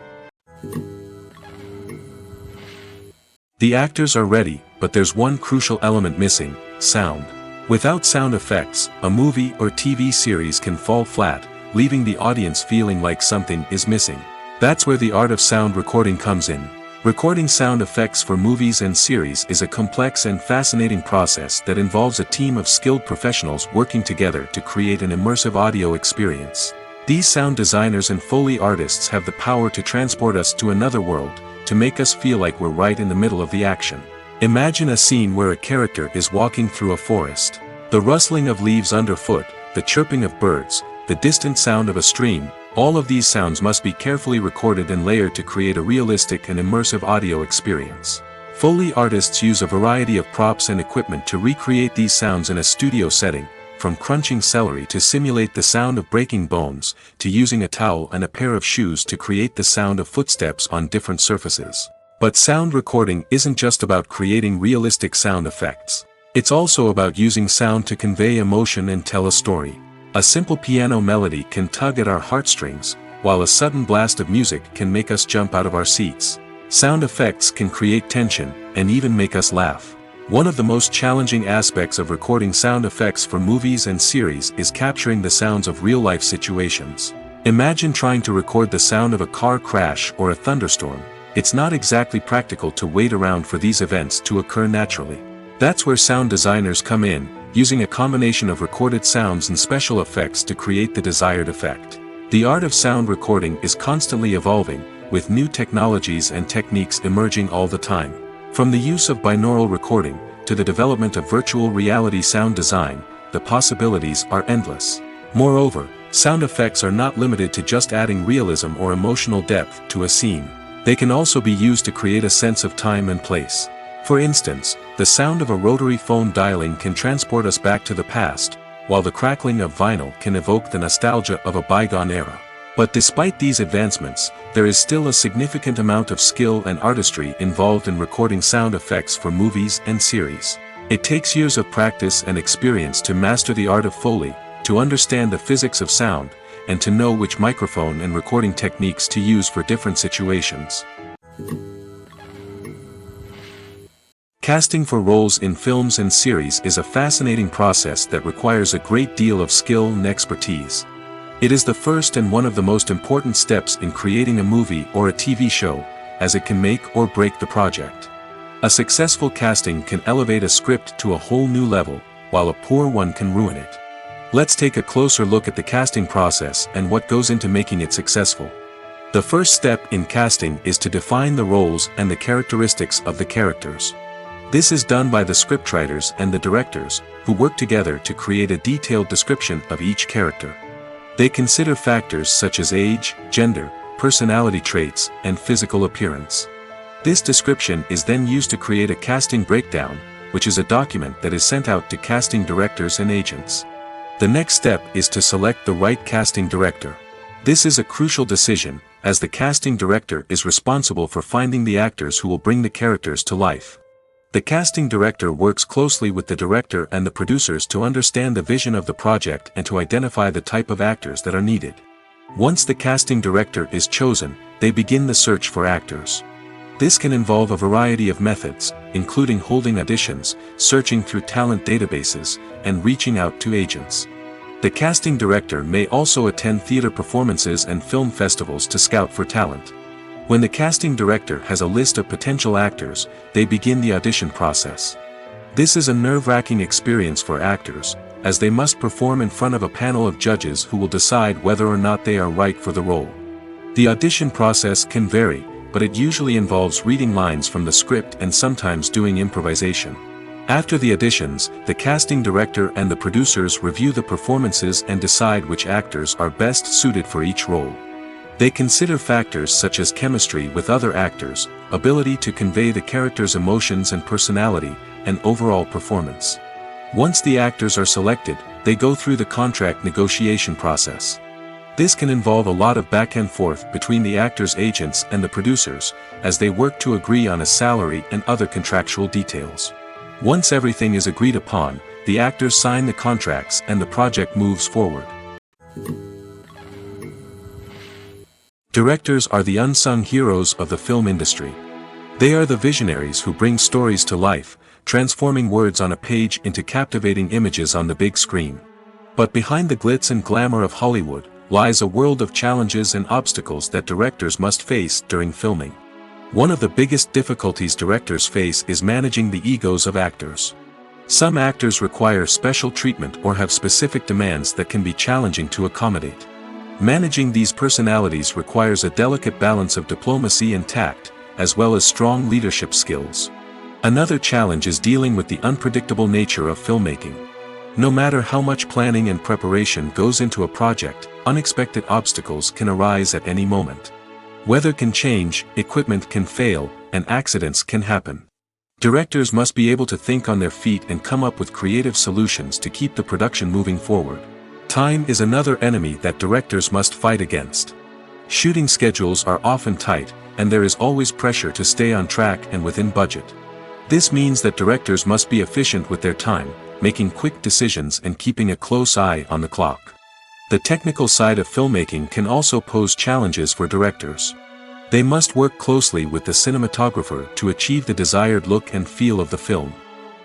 [SPEAKER 2] The actors are ready, but there's one crucial element missing: sound. Without sound effects, a movie or TV series can fall flat, leaving the audience feeling like something is missing. That's where the art of sound recording comes in. Recording sound effects for movies and series is a complex and fascinating process that involves a team of skilled professionals working together to create an immersive audio experience. These sound designers and Foley artists have the power to transport us to another world, to make us feel like we're right in the middle of the action. Imagine a scene where a character is walking through a forest. The rustling of leaves underfoot, the chirping of birds, the distant sound of a stream, all of these sounds must be carefully recorded and layered to create a realistic and immersive audio experience. Foley artists use a variety of props and equipment to recreate these sounds in a studio setting, from crunching celery to simulate the sound of breaking bones, to using a towel and a pair of shoes to create the sound of footsteps on different surfaces. But sound recording isn't just about creating realistic sound effects. It's also about using sound to convey emotion and tell a story. A simple piano melody can tug at our heartstrings, while a sudden blast of music can make us jump out of our seats. Sound effects can create tension, and even make us laugh. One of the most challenging aspects of recording sound effects for movies and series is capturing the sounds of real-life situations. Imagine trying to record the sound of a car crash or a thunderstorm. It's not exactly practical to wait around for these events to occur naturally. That's where sound designers come in, using a combination of recorded sounds and special effects to create the desired effect. The art of sound recording is constantly evolving, with new technologies and techniques emerging all the time. From the use of binaural recording, to the development of virtual reality sound design, the possibilities are endless. Moreover, sound effects are not limited to just adding realism or emotional depth to a scene. They can also be used to create a sense of time and place. For instance, the sound of a rotary phone dialing can transport us back to the past, while the crackling of vinyl can evoke the nostalgia of a bygone era. But despite these advancements, there is still a significant amount of skill and artistry involved in recording sound effects for movies and series. It takes years of practice and experience to master the art of Foley, to understand the physics of sound, and to know which microphone and recording techniques to use for different situations. Casting for roles in films and series is a fascinating process that requires a great deal of skill and expertise. It is the first and one of the most important steps in creating a movie or a TV show, as it can make or break the project. A successful casting can elevate a script to a whole new level, while a poor one can ruin it. Let's take a closer look at the casting process and what goes into making it successful. The first step in casting is to define the roles and the characteristics of the characters. This is done by the scriptwriters and the directors, who work together to create a detailed description of each character. They consider factors such as age, gender, personality traits, and physical appearance. This description is then used to create a casting breakdown, which is a document that is sent out to casting directors and agents. The next step is to select the right casting director. This is a crucial decision, as the casting director is responsible for finding the actors who will bring the characters to life. The casting director works closely with the director and the producers to understand the vision of the project and to identify the type of actors that are needed. Once the casting director is chosen, they begin the search for actors. This can involve a variety of methods, including holding auditions, searching through talent databases, and reaching out to agents. The casting director may also attend theater performances and film festivals to scout for talent. When the casting director has a list of potential actors, they begin the audition process. This is a nerve-wracking experience for actors, as they must perform in front of a panel of judges who will decide whether or not they are right for the role. The audition process can vary, but it usually involves reading lines from the script and sometimes doing improvisation. After the auditions, the casting director and the producers review the performances and decide which actors are best suited for each role. They consider factors such as chemistry with other actors, ability to convey the character's emotions and personality, and overall performance. Once the actors are selected, they go through the contract negotiation process. This can involve a lot of back and forth between the actors' agents and the producers, as they work to agree on a salary and other contractual details. Once everything is agreed upon, the actors sign the contracts and the project moves forward. Directors are the unsung heroes of the film industry. They are the visionaries who bring stories to life, transforming words on a page into captivating images on the big screen. But behind the glitz and glamour of Hollywood, lies a world of challenges and obstacles that directors must face during filming. One of the biggest difficulties directors face is managing the egos of actors. Some actors require special treatment or have specific demands that can be challenging to accommodate. Managing these personalities requires a delicate balance of diplomacy and tact, as well as strong leadership skills. Another challenge is dealing with the unpredictable nature of filmmaking. No matter how much planning and preparation goes into a project, unexpected obstacles can arise at any moment. Weather can change, equipment can fail, and accidents can happen. Directors must be able to think on their feet and come up with creative solutions to keep the production moving forward. Time is another enemy that directors must fight against. Shooting schedules are often tight, and there is always pressure to stay on track and within budget. This means that directors must be efficient with their time, making quick decisions and keeping a close eye on the clock. The technical side of filmmaking can also pose challenges for directors. They must work closely with the cinematographer to achieve the desired look and feel of the film.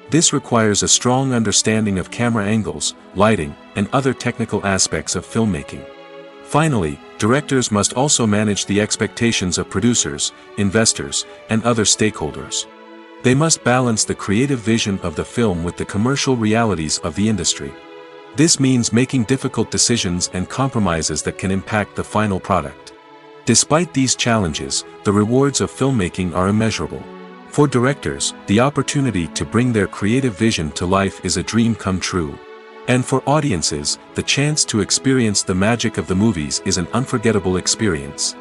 [SPEAKER 2] This requires a strong understanding of camera angles, lighting, and other technical aspects of filmmaking. Finally, directors must also manage the expectations of producers, investors, and other stakeholders. They must balance the creative vision of the film with the commercial realities of the industry. This means making difficult decisions and compromises that can impact the final product. Despite these challenges, the rewards of filmmaking are immeasurable. For directors, the opportunity to bring their creative vision to life is a dream come true. And for audiences, the chance to experience the magic of the movies is an unforgettable experience.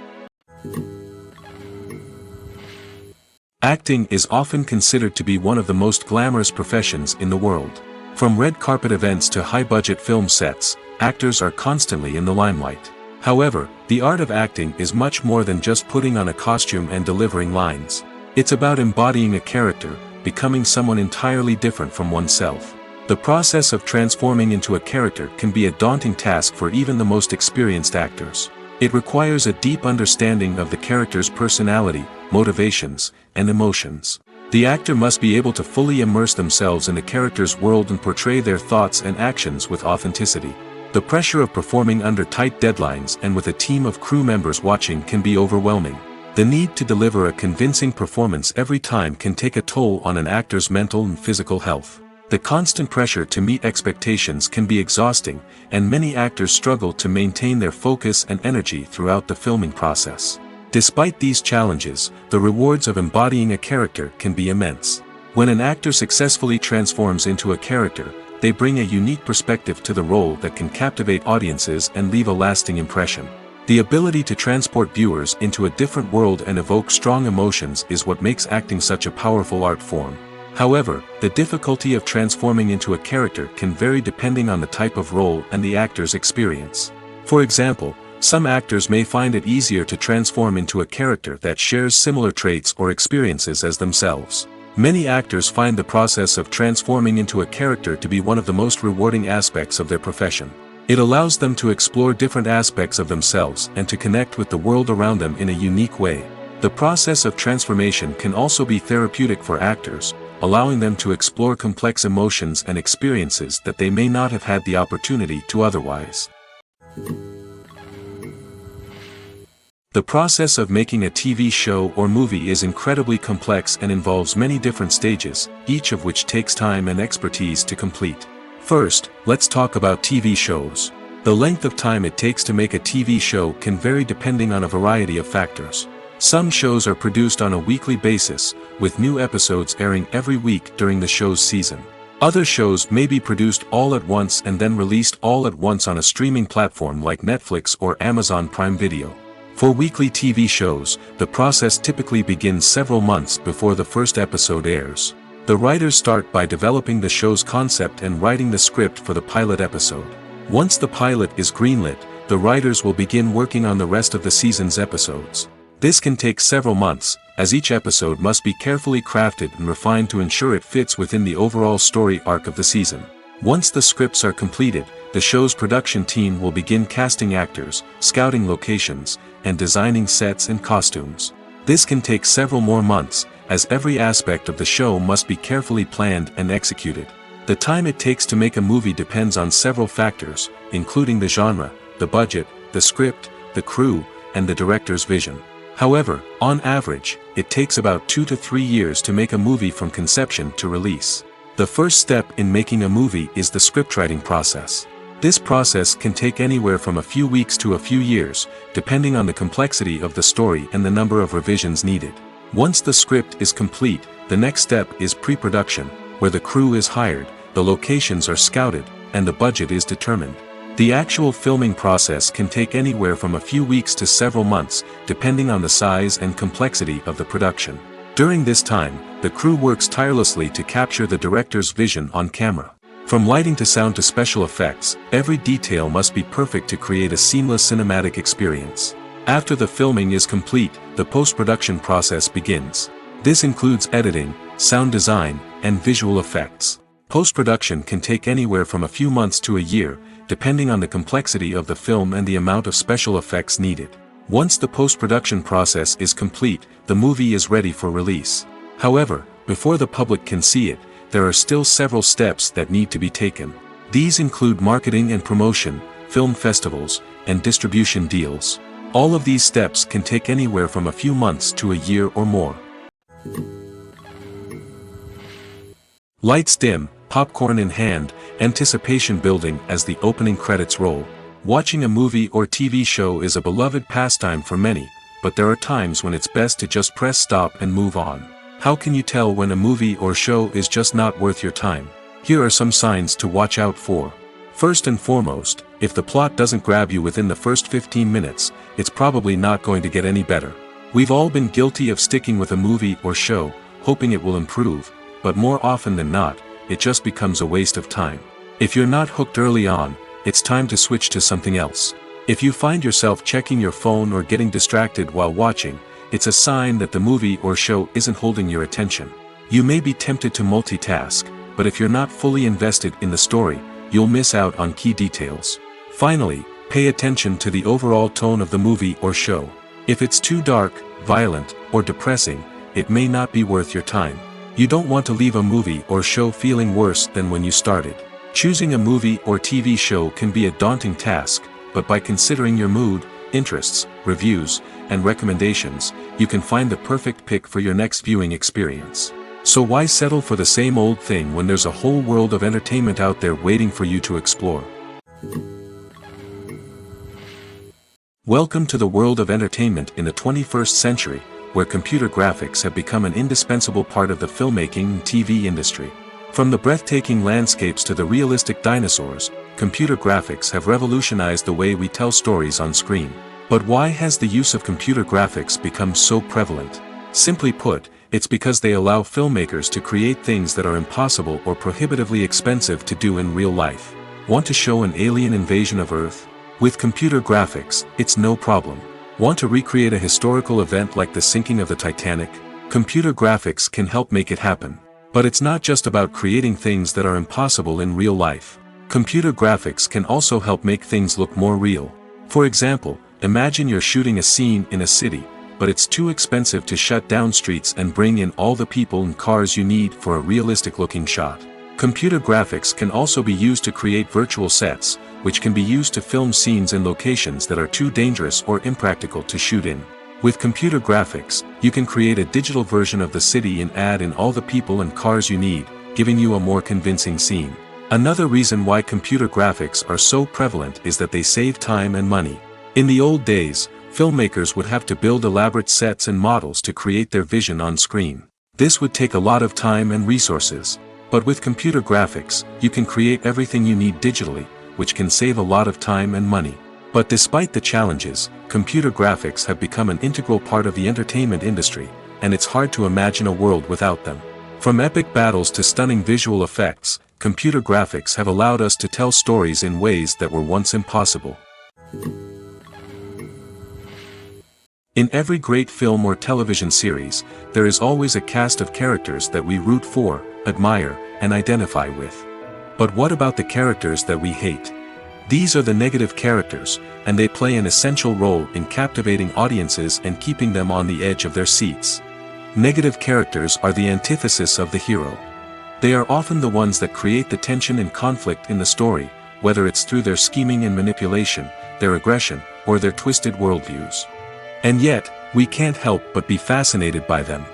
[SPEAKER 2] Acting is often considered to be one of the most glamorous professions in the world. From red carpet events to high-budget film sets, actors are constantly in the limelight. However, the art of acting is much more than just putting on a costume and delivering lines. It's about embodying a character, becoming someone entirely different from oneself. The process of transforming into a character can be a daunting task for even the most experienced actors. It requires a deep understanding of the character's personality, motivations, and emotions. The actor must be able to fully immerse themselves in the character's world and portray their thoughts and actions with authenticity. The pressure of performing under tight deadlines and with a team of crew members watching can be overwhelming. The need to deliver a convincing performance every time can take a toll on an actor's mental and physical health. The constant pressure to meet expectations can be exhausting, and many actors struggle to maintain their focus and energy throughout the filming process. Despite these challenges, the rewards of embodying a character can be immense. When an actor successfully transforms into a character, they bring a unique perspective to the role that can captivate audiences and leave a lasting impression. The ability to transport viewers into a different world and evoke strong emotions is what makes acting such a powerful art form. However, the difficulty of transforming into a character can vary depending on the type of role and the actor's experience. For example, some actors may find it easier to transform into a character that shares similar traits or experiences as themselves. Many actors find the process of transforming into a character to be one of the most rewarding aspects of their profession. It allows them to explore different aspects of themselves and to connect with the world around them in a unique way. The process of transformation can also be therapeutic for actors, allowing them to explore complex emotions and experiences that they may not have had the opportunity to otherwise. The process of making a TV show or movie is incredibly complex and involves many different stages, each of which takes time and expertise to complete. First, let's talk about TV shows. The length of time it takes to make a TV show can vary depending on a variety of factors. Some shows are produced on a weekly basis, with new episodes airing every week during the show's season. Other shows may be produced all at once and then released all at once on a streaming platform like Netflix or Amazon Prime Video. For weekly TV shows, the process typically begins several months before the first episode airs. The writers start by developing the show's concept and writing the script for the pilot episode. Once the pilot is greenlit, the writers will begin working on the rest of the season's episodes. This can take several months, as each episode must be carefully crafted and refined to ensure it fits within the overall story arc of the season. Once the scripts are completed, the show's production team will begin casting actors, scouting locations, and designing sets and costumes. This can take several more months, as every aspect of the show must be carefully planned and executed. The time it takes to make a movie depends on several factors, including the genre, the budget, the script, the crew, and the director's vision. However, on average, it takes about 2 to 3 years to make a movie from conception to release. The first step in making a movie is the scriptwriting process. This process can take anywhere from a few weeks to a few years, depending on the complexity of the story and the number of revisions needed. Once the script is complete, the next step is pre-production, where the crew is hired, the locations are scouted, and the budget is determined. The actual filming process can take anywhere from a few weeks to several months, depending on the size and complexity of the production. During this time, the crew works tirelessly to capture the director's vision on camera. From lighting to sound to special effects, every detail must be perfect to create a seamless cinematic experience. After the filming is complete, the post-production process begins. This includes editing, sound design, and visual effects. Post-production can take anywhere from a few months to a year, depending on the complexity of the film and the amount of special effects needed. Once the post-production process is complete, the movie is ready for release. However, before the public can see it, there are still several steps that need to be taken. These include marketing and promotion, film festivals, and distribution deals. All of these steps can take anywhere from a few months to a year or more. Lights dim, popcorn in hand, anticipation building as the opening credits roll. Watching a movie or TV show is a beloved pastime for many, but there are times when it's best to just press stop and move on. How can you tell when a movie or show is just not worth your time? Here are some signs to watch out for. First and foremost, if the plot doesn't grab you within the first 15 minutes, it's probably not going to get any better. We've all been guilty of sticking with a movie or show, hoping it will improve, but more often than not, it just becomes a waste of time. If you're not hooked early on, it's time to switch to something else. If you find yourself checking your phone or getting distracted while watching, it's a sign that the movie or show isn't holding your attention. You may be tempted to multitask, but if you're not fully invested in the story, you'll miss out on key details. Finally, pay attention to the overall tone of the movie or show. If it's too dark, violent, or depressing, it may not be worth your time. You don't want to leave a movie or show feeling worse than when you started. Choosing a movie or TV show can be a daunting task, but by considering your mood, interests, reviews, and recommendations, you can find the perfect pick for your next viewing experience. So why settle for the same old thing when there's a whole world of entertainment out there waiting for you to explore? Welcome to the world of entertainment in the 21st century, where computer graphics have become an indispensable part of the filmmaking and TV industry. From the breathtaking landscapes to the realistic dinosaurs, computer graphics have revolutionized the way we tell stories on screen. But why has the use of computer graphics become so prevalent? Simply put, it's because they allow filmmakers to create things that are impossible or prohibitively expensive to do in real life. Want to show an alien invasion of Earth? With computer graphics, it's no problem. Want to recreate a historical event like the sinking of the Titanic? Computer graphics can help make it happen. But it's not just about creating things that are impossible in real life. Computer graphics can also help make things look more real. For example, imagine you're shooting a scene in a city, but it's too expensive to shut down streets and bring in all the people and cars you need for a realistic-looking shot. Computer graphics can also be used to create virtual sets, which can be used to film scenes in locations that are too dangerous or impractical to shoot in. With computer graphics, you can create a digital version of the city and add in all the people and cars you need, giving you a more convincing scene. Another reason why computer graphics are so prevalent is that they save time and money. In the old days, filmmakers would have to build elaborate sets and models to create their vision on screen. This would take a lot of time and resources. But with computer graphics, you can create everything you need digitally, which can save a lot of time and money. But despite the challenges, computer graphics have become an integral part of the entertainment industry, and it's hard to imagine a world without them. From epic battles to stunning visual effects, computer graphics have allowed us to tell stories in ways that were once impossible. In every great film or television series, there is always a cast of characters that we root for, admire, and identify with. But what about the characters that we hate? These are the negative characters, and they play an essential role in captivating audiences and keeping them on the edge of their seats. Negative characters are the antithesis of the hero. They are often the ones that create the tension and conflict in the story, whether it's through their scheming and manipulation, their aggression, or their twisted worldviews. And yet, we can't help but be fascinated by them.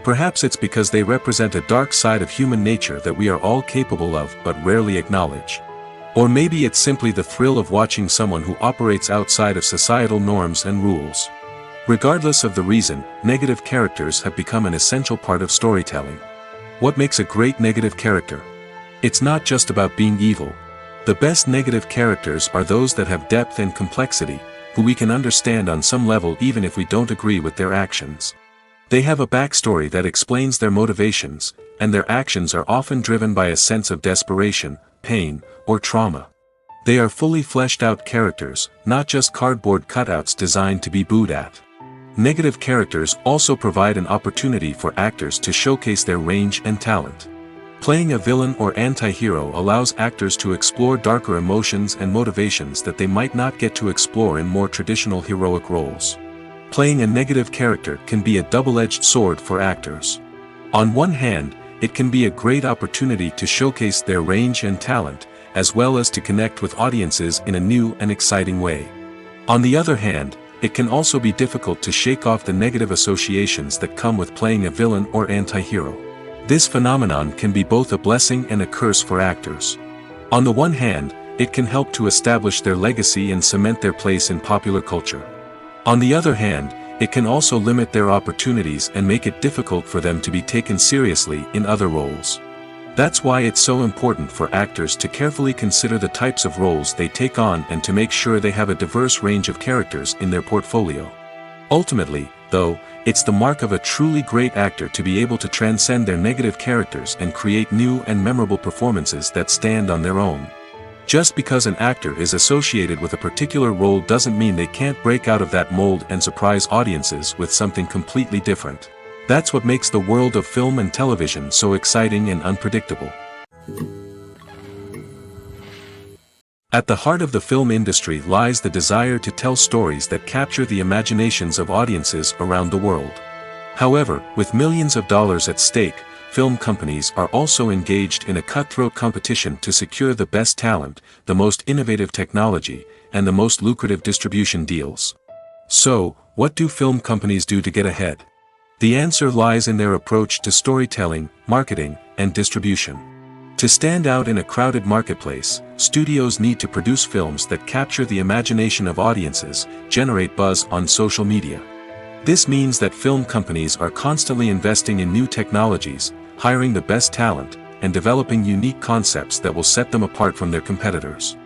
[SPEAKER 2] Perhaps it's because they represent a dark side of human nature that we are all capable of but rarely acknowledge. Or maybe it's simply the thrill of watching someone who operates outside of societal norms and rules. Regardless of the reason, negative characters have become an essential part of storytelling. What makes a great negative character? It's not just about being evil. The best negative characters are those that have depth and complexity, who we can understand on some level even if we don't agree with their actions. They have a backstory that explains their motivations, and their actions are often driven by a sense of desperation, pain, or trauma. They are fully fleshed out characters, not just cardboard cutouts designed to be booed at. Negative characters also provide an opportunity for actors to showcase their range and talent. Playing a villain or anti-hero allows actors to explore darker emotions and motivations that they might not get to explore in more traditional heroic roles. Playing a negative character can be a double-edged sword for actors. On one hand, it can be a great opportunity to showcase their range and talent, as well as to connect with audiences in a new and exciting way. On the other hand, it can also be difficult to shake off the negative associations that come with playing a villain or anti-hero. This phenomenon can be both a blessing and a curse for actors. On the one hand, it can help to establish their legacy and cement their place in popular culture. On the other hand, it can also limit their opportunities and make it difficult for them to be taken seriously in other roles. That's why it's so important for actors to carefully consider the types of roles they take on and to make sure they have a diverse range of characters in their portfolio. Ultimately, though, it's the mark of a truly great actor to be able to transcend their negative characters and create new and memorable performances that stand on their own. Just because an actor is associated with a particular role doesn't mean they can't break out of that mold and surprise audiences with something completely different. That's what makes the world of film and television so exciting and unpredictable. At the heart of the film industry lies the desire to tell stories that capture the imaginations of audiences around the world. However, with millions of dollars at stake, film companies are also engaged in a cutthroat competition to secure the best talent, the most innovative technology, and the most lucrative distribution deals. So, what do film companies do to get ahead? The answer lies in their approach to storytelling, marketing, and distribution. To stand out in a crowded marketplace, studios need to produce films that capture the imagination of audiences, generate buzz on social media. This means that film companies are constantly investing in new technologies, hiring the best talent, and developing unique concepts that will set them apart from their competitors.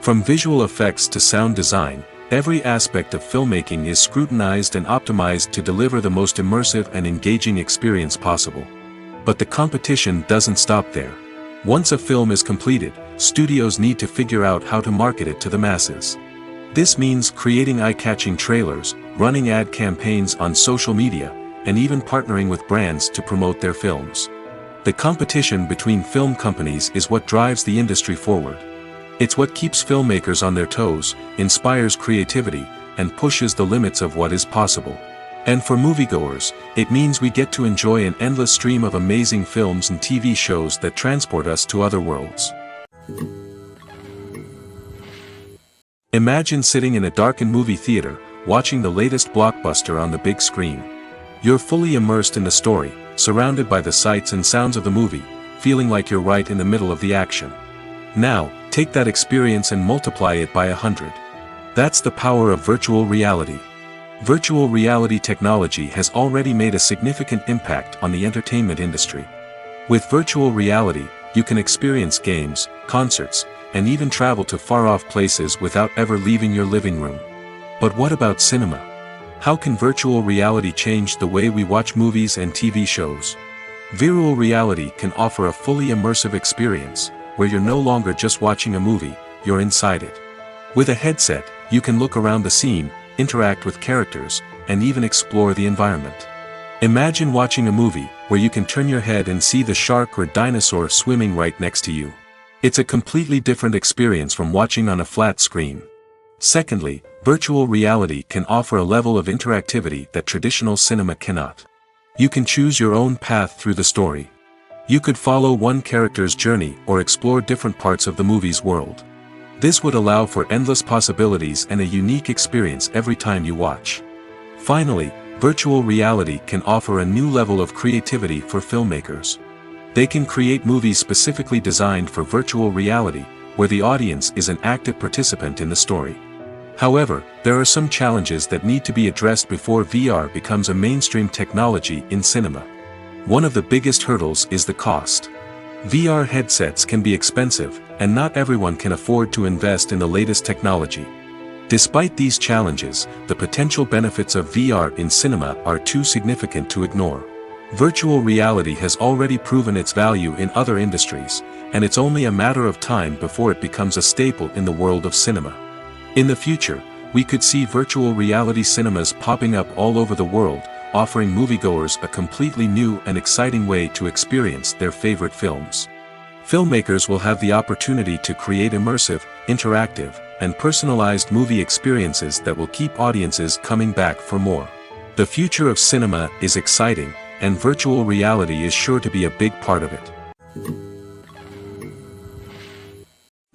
[SPEAKER 2] From visual effects to sound design, every aspect of filmmaking is scrutinized and optimized to deliver the most immersive and engaging experience possible. But the competition doesn't stop there. Once a film is completed, studios need to figure out how to market it to the masses. This means creating eye-catching trailers, running ad campaigns on social media, and even partnering with brands to promote their films. The competition between film companies is what drives the industry forward. It's what keeps filmmakers on their toes, inspires creativity, and pushes the limits of what is possible. And for moviegoers, it means we get to enjoy an endless stream of amazing films and TV shows that transport us to other worlds. Imagine sitting in a darkened movie theater, watching the latest blockbuster on the big screen. You're fully immersed in the story, surrounded by the sights and sounds of the movie, feeling like you're right in the middle of the action. Now, take that experience and multiply it by 100. That's the power of virtual reality. Virtual reality technology has already made a significant impact on the entertainment industry. With virtual reality, you can experience games, concerts, and even travel to far-off places without ever leaving your living room. But what about cinema? How can virtual reality change the way we watch movies and TV shows? Virtual reality can offer a fully immersive experience, where you're no longer just watching a movie, you're inside it. With a headset, you can look around the scene, interact with characters, and even explore the environment. Imagine watching a movie where you can turn your head and see the shark or dinosaur swimming right next to you. It's a completely different experience from watching on a flat screen. Secondly, virtual reality can offer a level of interactivity that traditional cinema cannot. You can choose your own path through the story. You could follow one character's journey or explore different parts of the movie's world. This would allow for endless possibilities and a unique experience every time you watch. Finally, virtual reality can offer a new level of creativity for filmmakers. They can create movies specifically designed for virtual reality, where the audience is an active participant in the story. However, there are some challenges that need to be addressed before VR becomes a mainstream technology in cinema. One of the biggest hurdles is the cost. VR headsets can be expensive, and not everyone can afford to invest in the latest technology. Despite these challenges, the potential benefits of VR in cinema are too significant to ignore. Virtual reality has already proven its value in other industries, and it's only a matter of time before it becomes a staple in the world of cinema. In the future, we could see virtual reality cinemas popping up all over the world, offering moviegoers a completely new and exciting way to experience their favorite films. Filmmakers will have the opportunity to create immersive, interactive, and personalized movie experiences that will keep audiences coming back for more. The future of cinema is exciting, and virtual reality is sure to be a big part of it.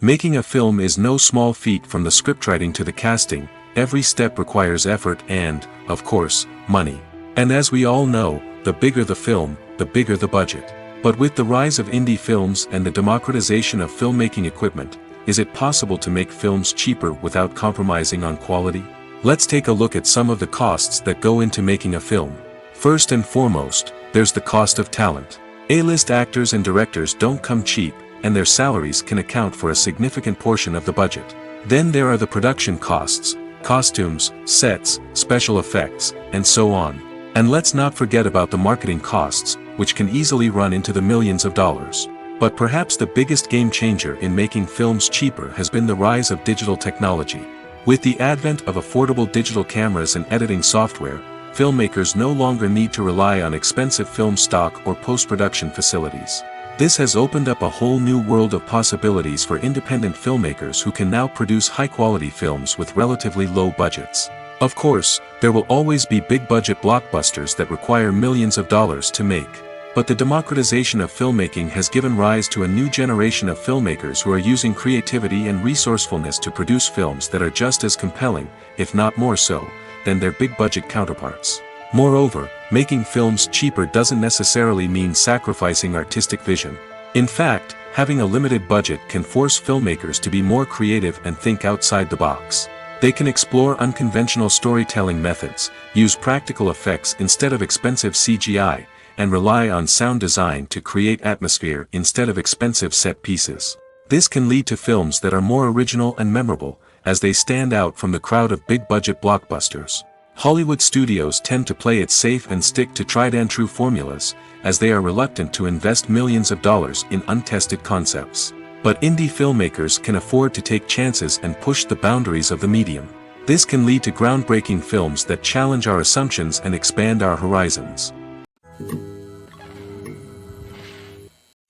[SPEAKER 2] Making a film is no small feat. From the scriptwriting to the casting, every step requires effort and, of course, money. And as we all know, the bigger the film, the bigger the budget. But with the rise of indie films and the democratization of filmmaking equipment, is it possible to make films cheaper without compromising on quality? Let's take a look at some of the costs that go into making a film. First and foremost, there's the cost of talent. A-list actors and directors don't come cheap, and their salaries can account for a significant portion of the budget. Then there are the production costs, costumes, sets, special effects, and so on. And let's not forget about the marketing costs, which can easily run into the millions of dollars. But perhaps the biggest game changer in making films cheaper has been the rise of digital technology. With the advent of affordable digital cameras and editing software, filmmakers no longer need to rely on expensive film stock or post-production facilities. This has opened up a whole new world of possibilities for independent filmmakers who can now produce high-quality films with relatively low budgets. Of course, there will always be big-budget blockbusters that require millions of dollars to make. But the democratization of filmmaking has given rise to a new generation of filmmakers who are using creativity and resourcefulness to produce films that are just as compelling, if not more so, than their big-budget counterparts. Moreover, making films cheaper doesn't necessarily mean sacrificing artistic vision. In fact, having a limited budget can force filmmakers to be more creative and think outside the box. They can explore unconventional storytelling methods, use practical effects instead of expensive CGI, and rely on sound design to create atmosphere instead of expensive set pieces. This can lead to films that are more original and memorable, as they stand out from the crowd of big-budget blockbusters. Hollywood studios tend to play it safe and stick to tried-and-true formulas, as they are reluctant to invest millions of dollars in untested concepts. But indie filmmakers can afford to take chances and push the boundaries of the medium. This can lead to groundbreaking films that challenge our assumptions and expand our horizons.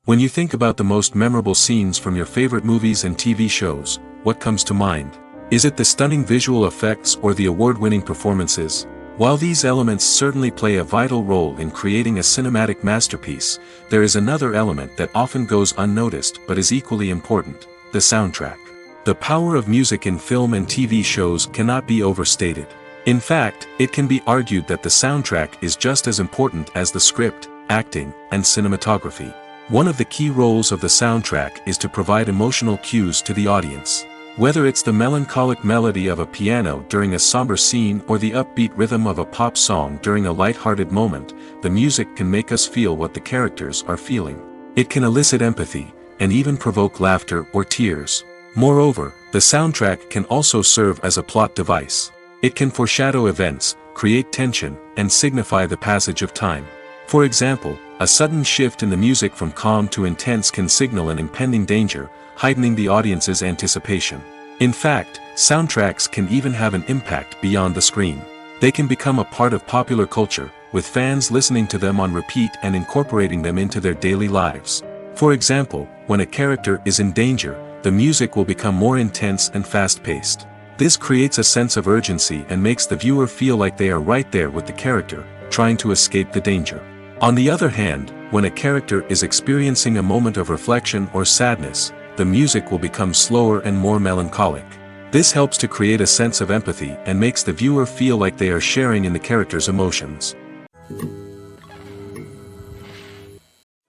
[SPEAKER 2] When you think about the most memorable scenes from your favorite movies and TV shows, what comes to mind? Is it the stunning visual effects or the award-winning performances? While these elements certainly play a vital role in creating a cinematic masterpiece, there is another element that often goes unnoticed but is equally important: the soundtrack. The power of music in film and TV shows cannot be overstated. In fact, it can be argued that the soundtrack is just as important as the script, acting, and cinematography. One of the key roles of the soundtrack is to provide emotional cues to the audience. Whether it's the melancholic melody of a piano during a somber scene or the upbeat rhythm of a pop song during a light-hearted moment, the music can make us feel what the characters are feeling. It can elicit empathy, and even provoke laughter or tears. Moreover, the soundtrack can also serve as a plot device. It can foreshadow events, create tension, and signify the passage of time. For example, a sudden shift in the music from calm to intense can signal an impending danger, heightening the audience's anticipation. In fact, soundtracks can even have an impact beyond the screen. They can become a part of popular culture, with fans listening to them on repeat and incorporating them into their daily lives. For example, when a character is in danger, the music will become more intense and fast-paced. This creates a sense of urgency and makes the viewer feel like they are right there with the character, trying to escape the danger. On the other hand, when a character is experiencing a moment of reflection or sadness, the music will become slower and more melancholic. This helps to create a sense of empathy and makes the viewer feel like they are sharing in the character's emotions.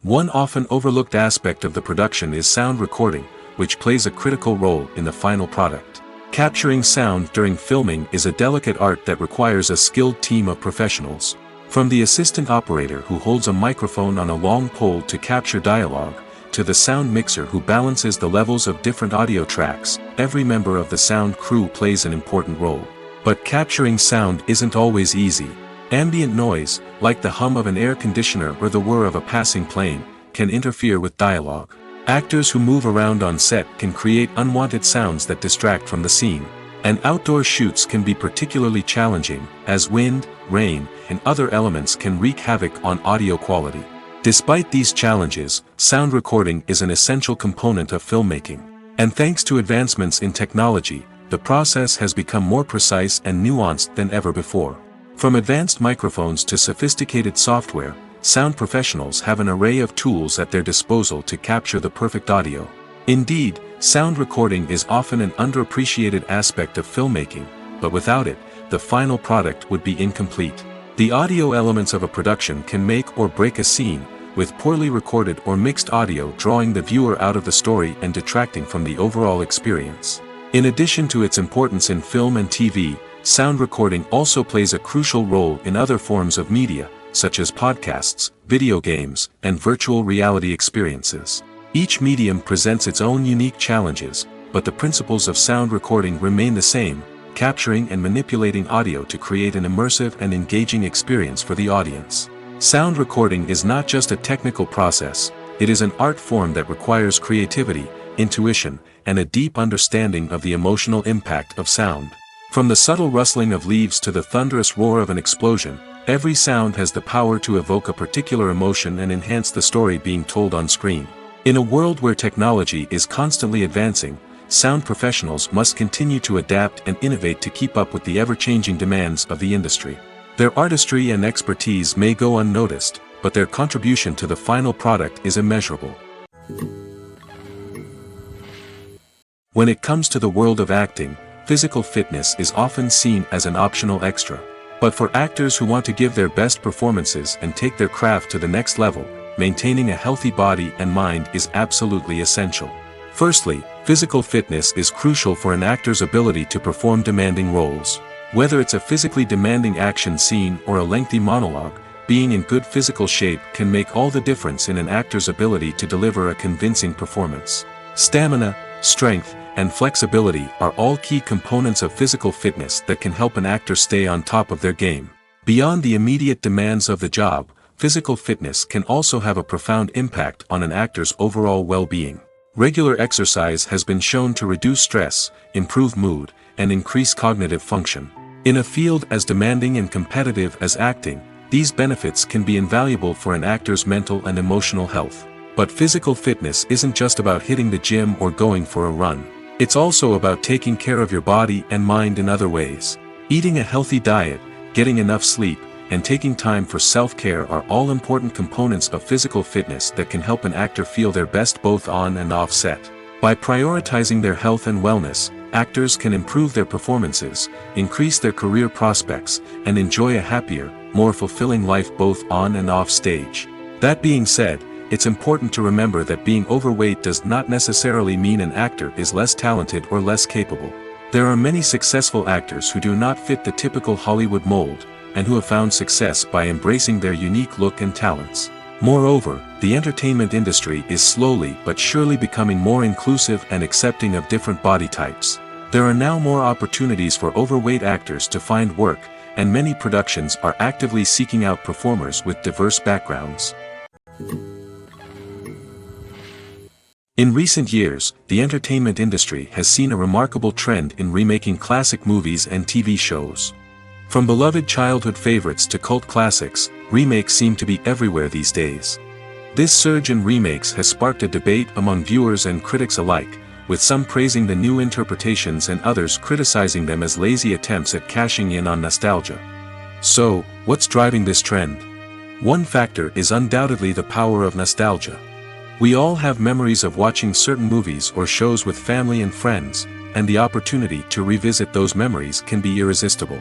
[SPEAKER 2] One often overlooked aspect of the production is sound recording, which plays a critical role in the final product. Capturing sound during filming is a delicate art that requires a skilled team of professionals. From the assistant operator who holds a microphone on a long pole to capture dialogue, to the sound mixer who balances the levels of different audio tracks, every member of the sound crew plays an important role. But capturing sound isn't always easy. Ambient noise, like the hum of an air conditioner or the whir of a passing plane, can interfere with dialogue. Actors who move around on set can create unwanted sounds that distract from the scene. And outdoor shoots can be particularly challenging, as wind, rain, and other elements can wreak havoc on audio quality. Despite these challenges, sound recording is an essential component of filmmaking. And thanks to advancements in technology, the process has become more precise and nuanced than ever before. From advanced microphones to sophisticated software, sound professionals have an array of tools at their disposal to capture the perfect audio. Indeed, sound recording is often an underappreciated aspect of filmmaking, but without it, the final product would be incomplete. The audio elements of a production can make or break a scene, with poorly recorded or mixed audio drawing the viewer out of the story and detracting from the overall experience. In addition to its importance in film and TV, sound recording also plays a crucial role in other forms of media, such as podcasts, video games, and virtual reality experiences. Each medium presents its own unique challenges, but the principles of sound recording remain the same: capturing and manipulating audio to create an immersive and engaging experience for the audience. Sound recording is not just a technical process, it is an art form that requires creativity, intuition, and a deep understanding of the emotional impact of sound. From the subtle rustling of leaves to the thunderous roar of an explosion, every sound has the power to evoke a particular emotion and enhance the story being told on screen. In a world where technology is constantly advancing, sound professionals must continue to adapt and innovate to keep up with the ever-changing demands of the industry. Their artistry and expertise may go unnoticed, but their contribution to the final product is immeasurable. When it comes to the world of acting, physical fitness is often seen as an optional extra. But for actors who want to give their best performances and take their craft to the next level, maintaining a healthy body and mind is absolutely essential. Firstly, physical fitness is crucial for an actor's ability to perform demanding roles. Whether it's a physically demanding action scene or a lengthy monologue, being in good physical shape can make all the difference in an actor's ability to deliver a convincing performance. Stamina, strength, and flexibility are all key components of physical fitness that can help an actor stay on top of their game. Beyond the immediate demands of the job, physical fitness can also have a profound impact on an actor's overall well-being. Regular exercise has been shown to reduce stress, improve mood, and increase cognitive function. In a field as demanding and competitive as acting, these benefits can be invaluable for an actor's mental and emotional health. But physical fitness isn't just about hitting the gym or going for a run. It's also about taking care of your body and mind in other ways. Eating a healthy diet, getting enough sleep, and taking time for self-care are all important components of physical fitness that can help an actor feel their best both on and off set. By prioritizing their health and wellness, actors can improve their performances, increase their career prospects, and enjoy a happier, more fulfilling life both on and off stage. That being said, it's important to remember that being overweight does not necessarily mean an actor is less talented or less capable. There are many successful actors who do not fit the typical Hollywood mold, and who have found success by embracing their unique look and talents. Moreover, the entertainment industry is slowly but surely becoming more inclusive and accepting of different body types. There are now more opportunities for overweight actors to find work, and many productions are actively seeking out performers with diverse backgrounds. In recent years, the entertainment industry has seen a remarkable trend in remaking classic movies and TV shows. From beloved childhood favorites to cult classics, remakes seem to be everywhere these days. This surge in remakes has sparked a debate among viewers and critics alike, with some praising the new interpretations and others criticizing them as lazy attempts at cashing in on nostalgia. So, what's driving this trend? One factor is undoubtedly the power of nostalgia. We all have memories of watching certain movies or shows with family and friends, and the opportunity to revisit those memories can be irresistible.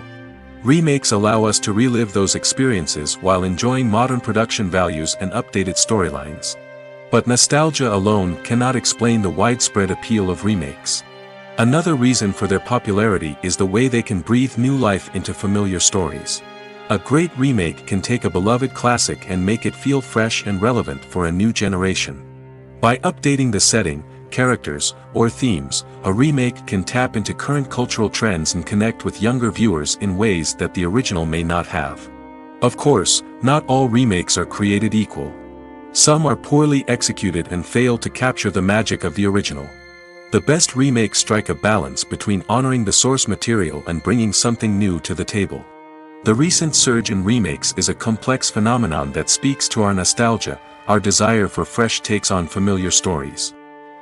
[SPEAKER 2] Remakes allow us to relive those experiences while enjoying modern production values and updated storylines. But nostalgia alone cannot explain the widespread appeal of remakes. Another reason for their popularity is the way they can breathe new life into familiar stories. A great remake can take a beloved classic and make it feel fresh and relevant for a new generation. By updating the setting, characters, or themes, a remake can tap into current cultural trends and connect with younger viewers in ways that the original may not have. Of course, not all remakes are created equal. Some are poorly executed and fail to capture the magic of the original. The best remakes strike a balance between honoring the source material and bringing something new to the table. The recent surge in remakes is a complex phenomenon that speaks to our nostalgia, our desire for fresh takes on familiar stories.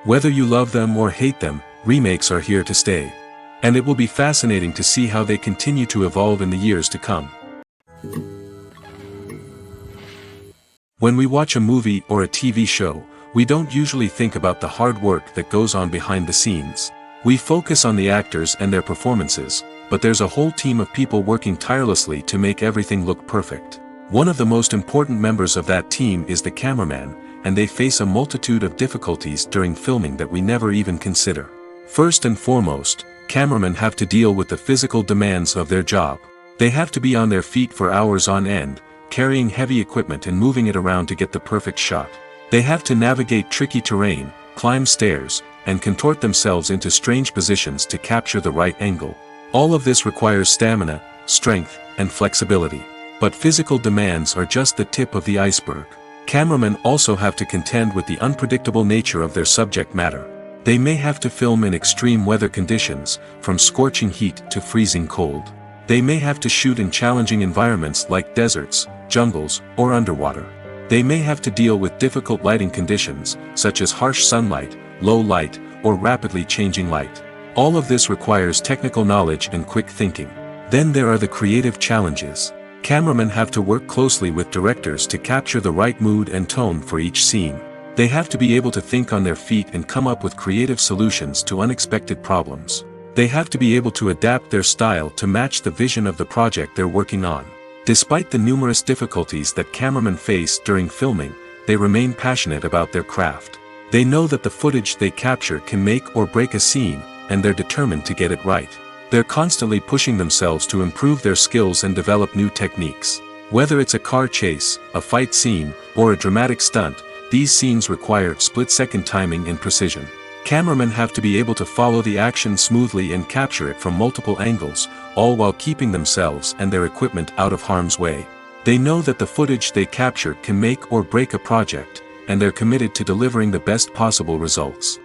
[SPEAKER 2] Whether you love them or hate them, remakes are here to stay. And it will be fascinating to see how they continue to evolve in the years to come. When we watch a movie or a TV show, we don't usually think about the hard work that goes on behind the scenes. We focus on the actors and their performances, but there's a whole team of people working tirelessly to make everything look perfect. One of the most important members of that team is the cameraman, and they face a multitude of difficulties during filming that we never even consider. First and foremost, cameramen have to deal with the physical demands of their job. They have to be on their feet for hours on end, carrying heavy equipment and moving it around to get the perfect shot. They have to navigate tricky terrain, climb stairs, and contort themselves into strange positions to capture the right angle. All of this requires stamina, strength, and flexibility. But physical demands are just the tip of the iceberg. Cameramen also have to contend with the unpredictable nature of their subject matter. They may have to film in extreme weather conditions, from scorching heat to freezing cold. They may have to shoot in challenging environments like deserts, jungles, or underwater. They may have to deal with difficult lighting conditions, such as harsh sunlight, low light, or rapidly changing light. All of this requires technical knowledge and quick thinking. Then there are the creative challenges. Cameramen have to work closely with directors to capture the right mood and tone for each scene. They have to be able to think on their feet and come up with creative solutions to unexpected problems. They have to be able to adapt their style to match the vision of the project they're working on. Despite the numerous difficulties that cameramen face during filming, they remain passionate about their craft. They know that the footage they capture can make or break a scene, and they're determined to get it right. They're constantly pushing themselves to improve their skills and develop new techniques. Whether it's a car chase, a fight scene, or a dramatic stunt, these scenes require split-second timing and precision. Cameramen have to be able to follow the action smoothly and capture it from multiple angles, all while keeping themselves and their equipment out of harm's way. They know that the footage they capture can make or break a project, and they're committed to delivering the best possible results.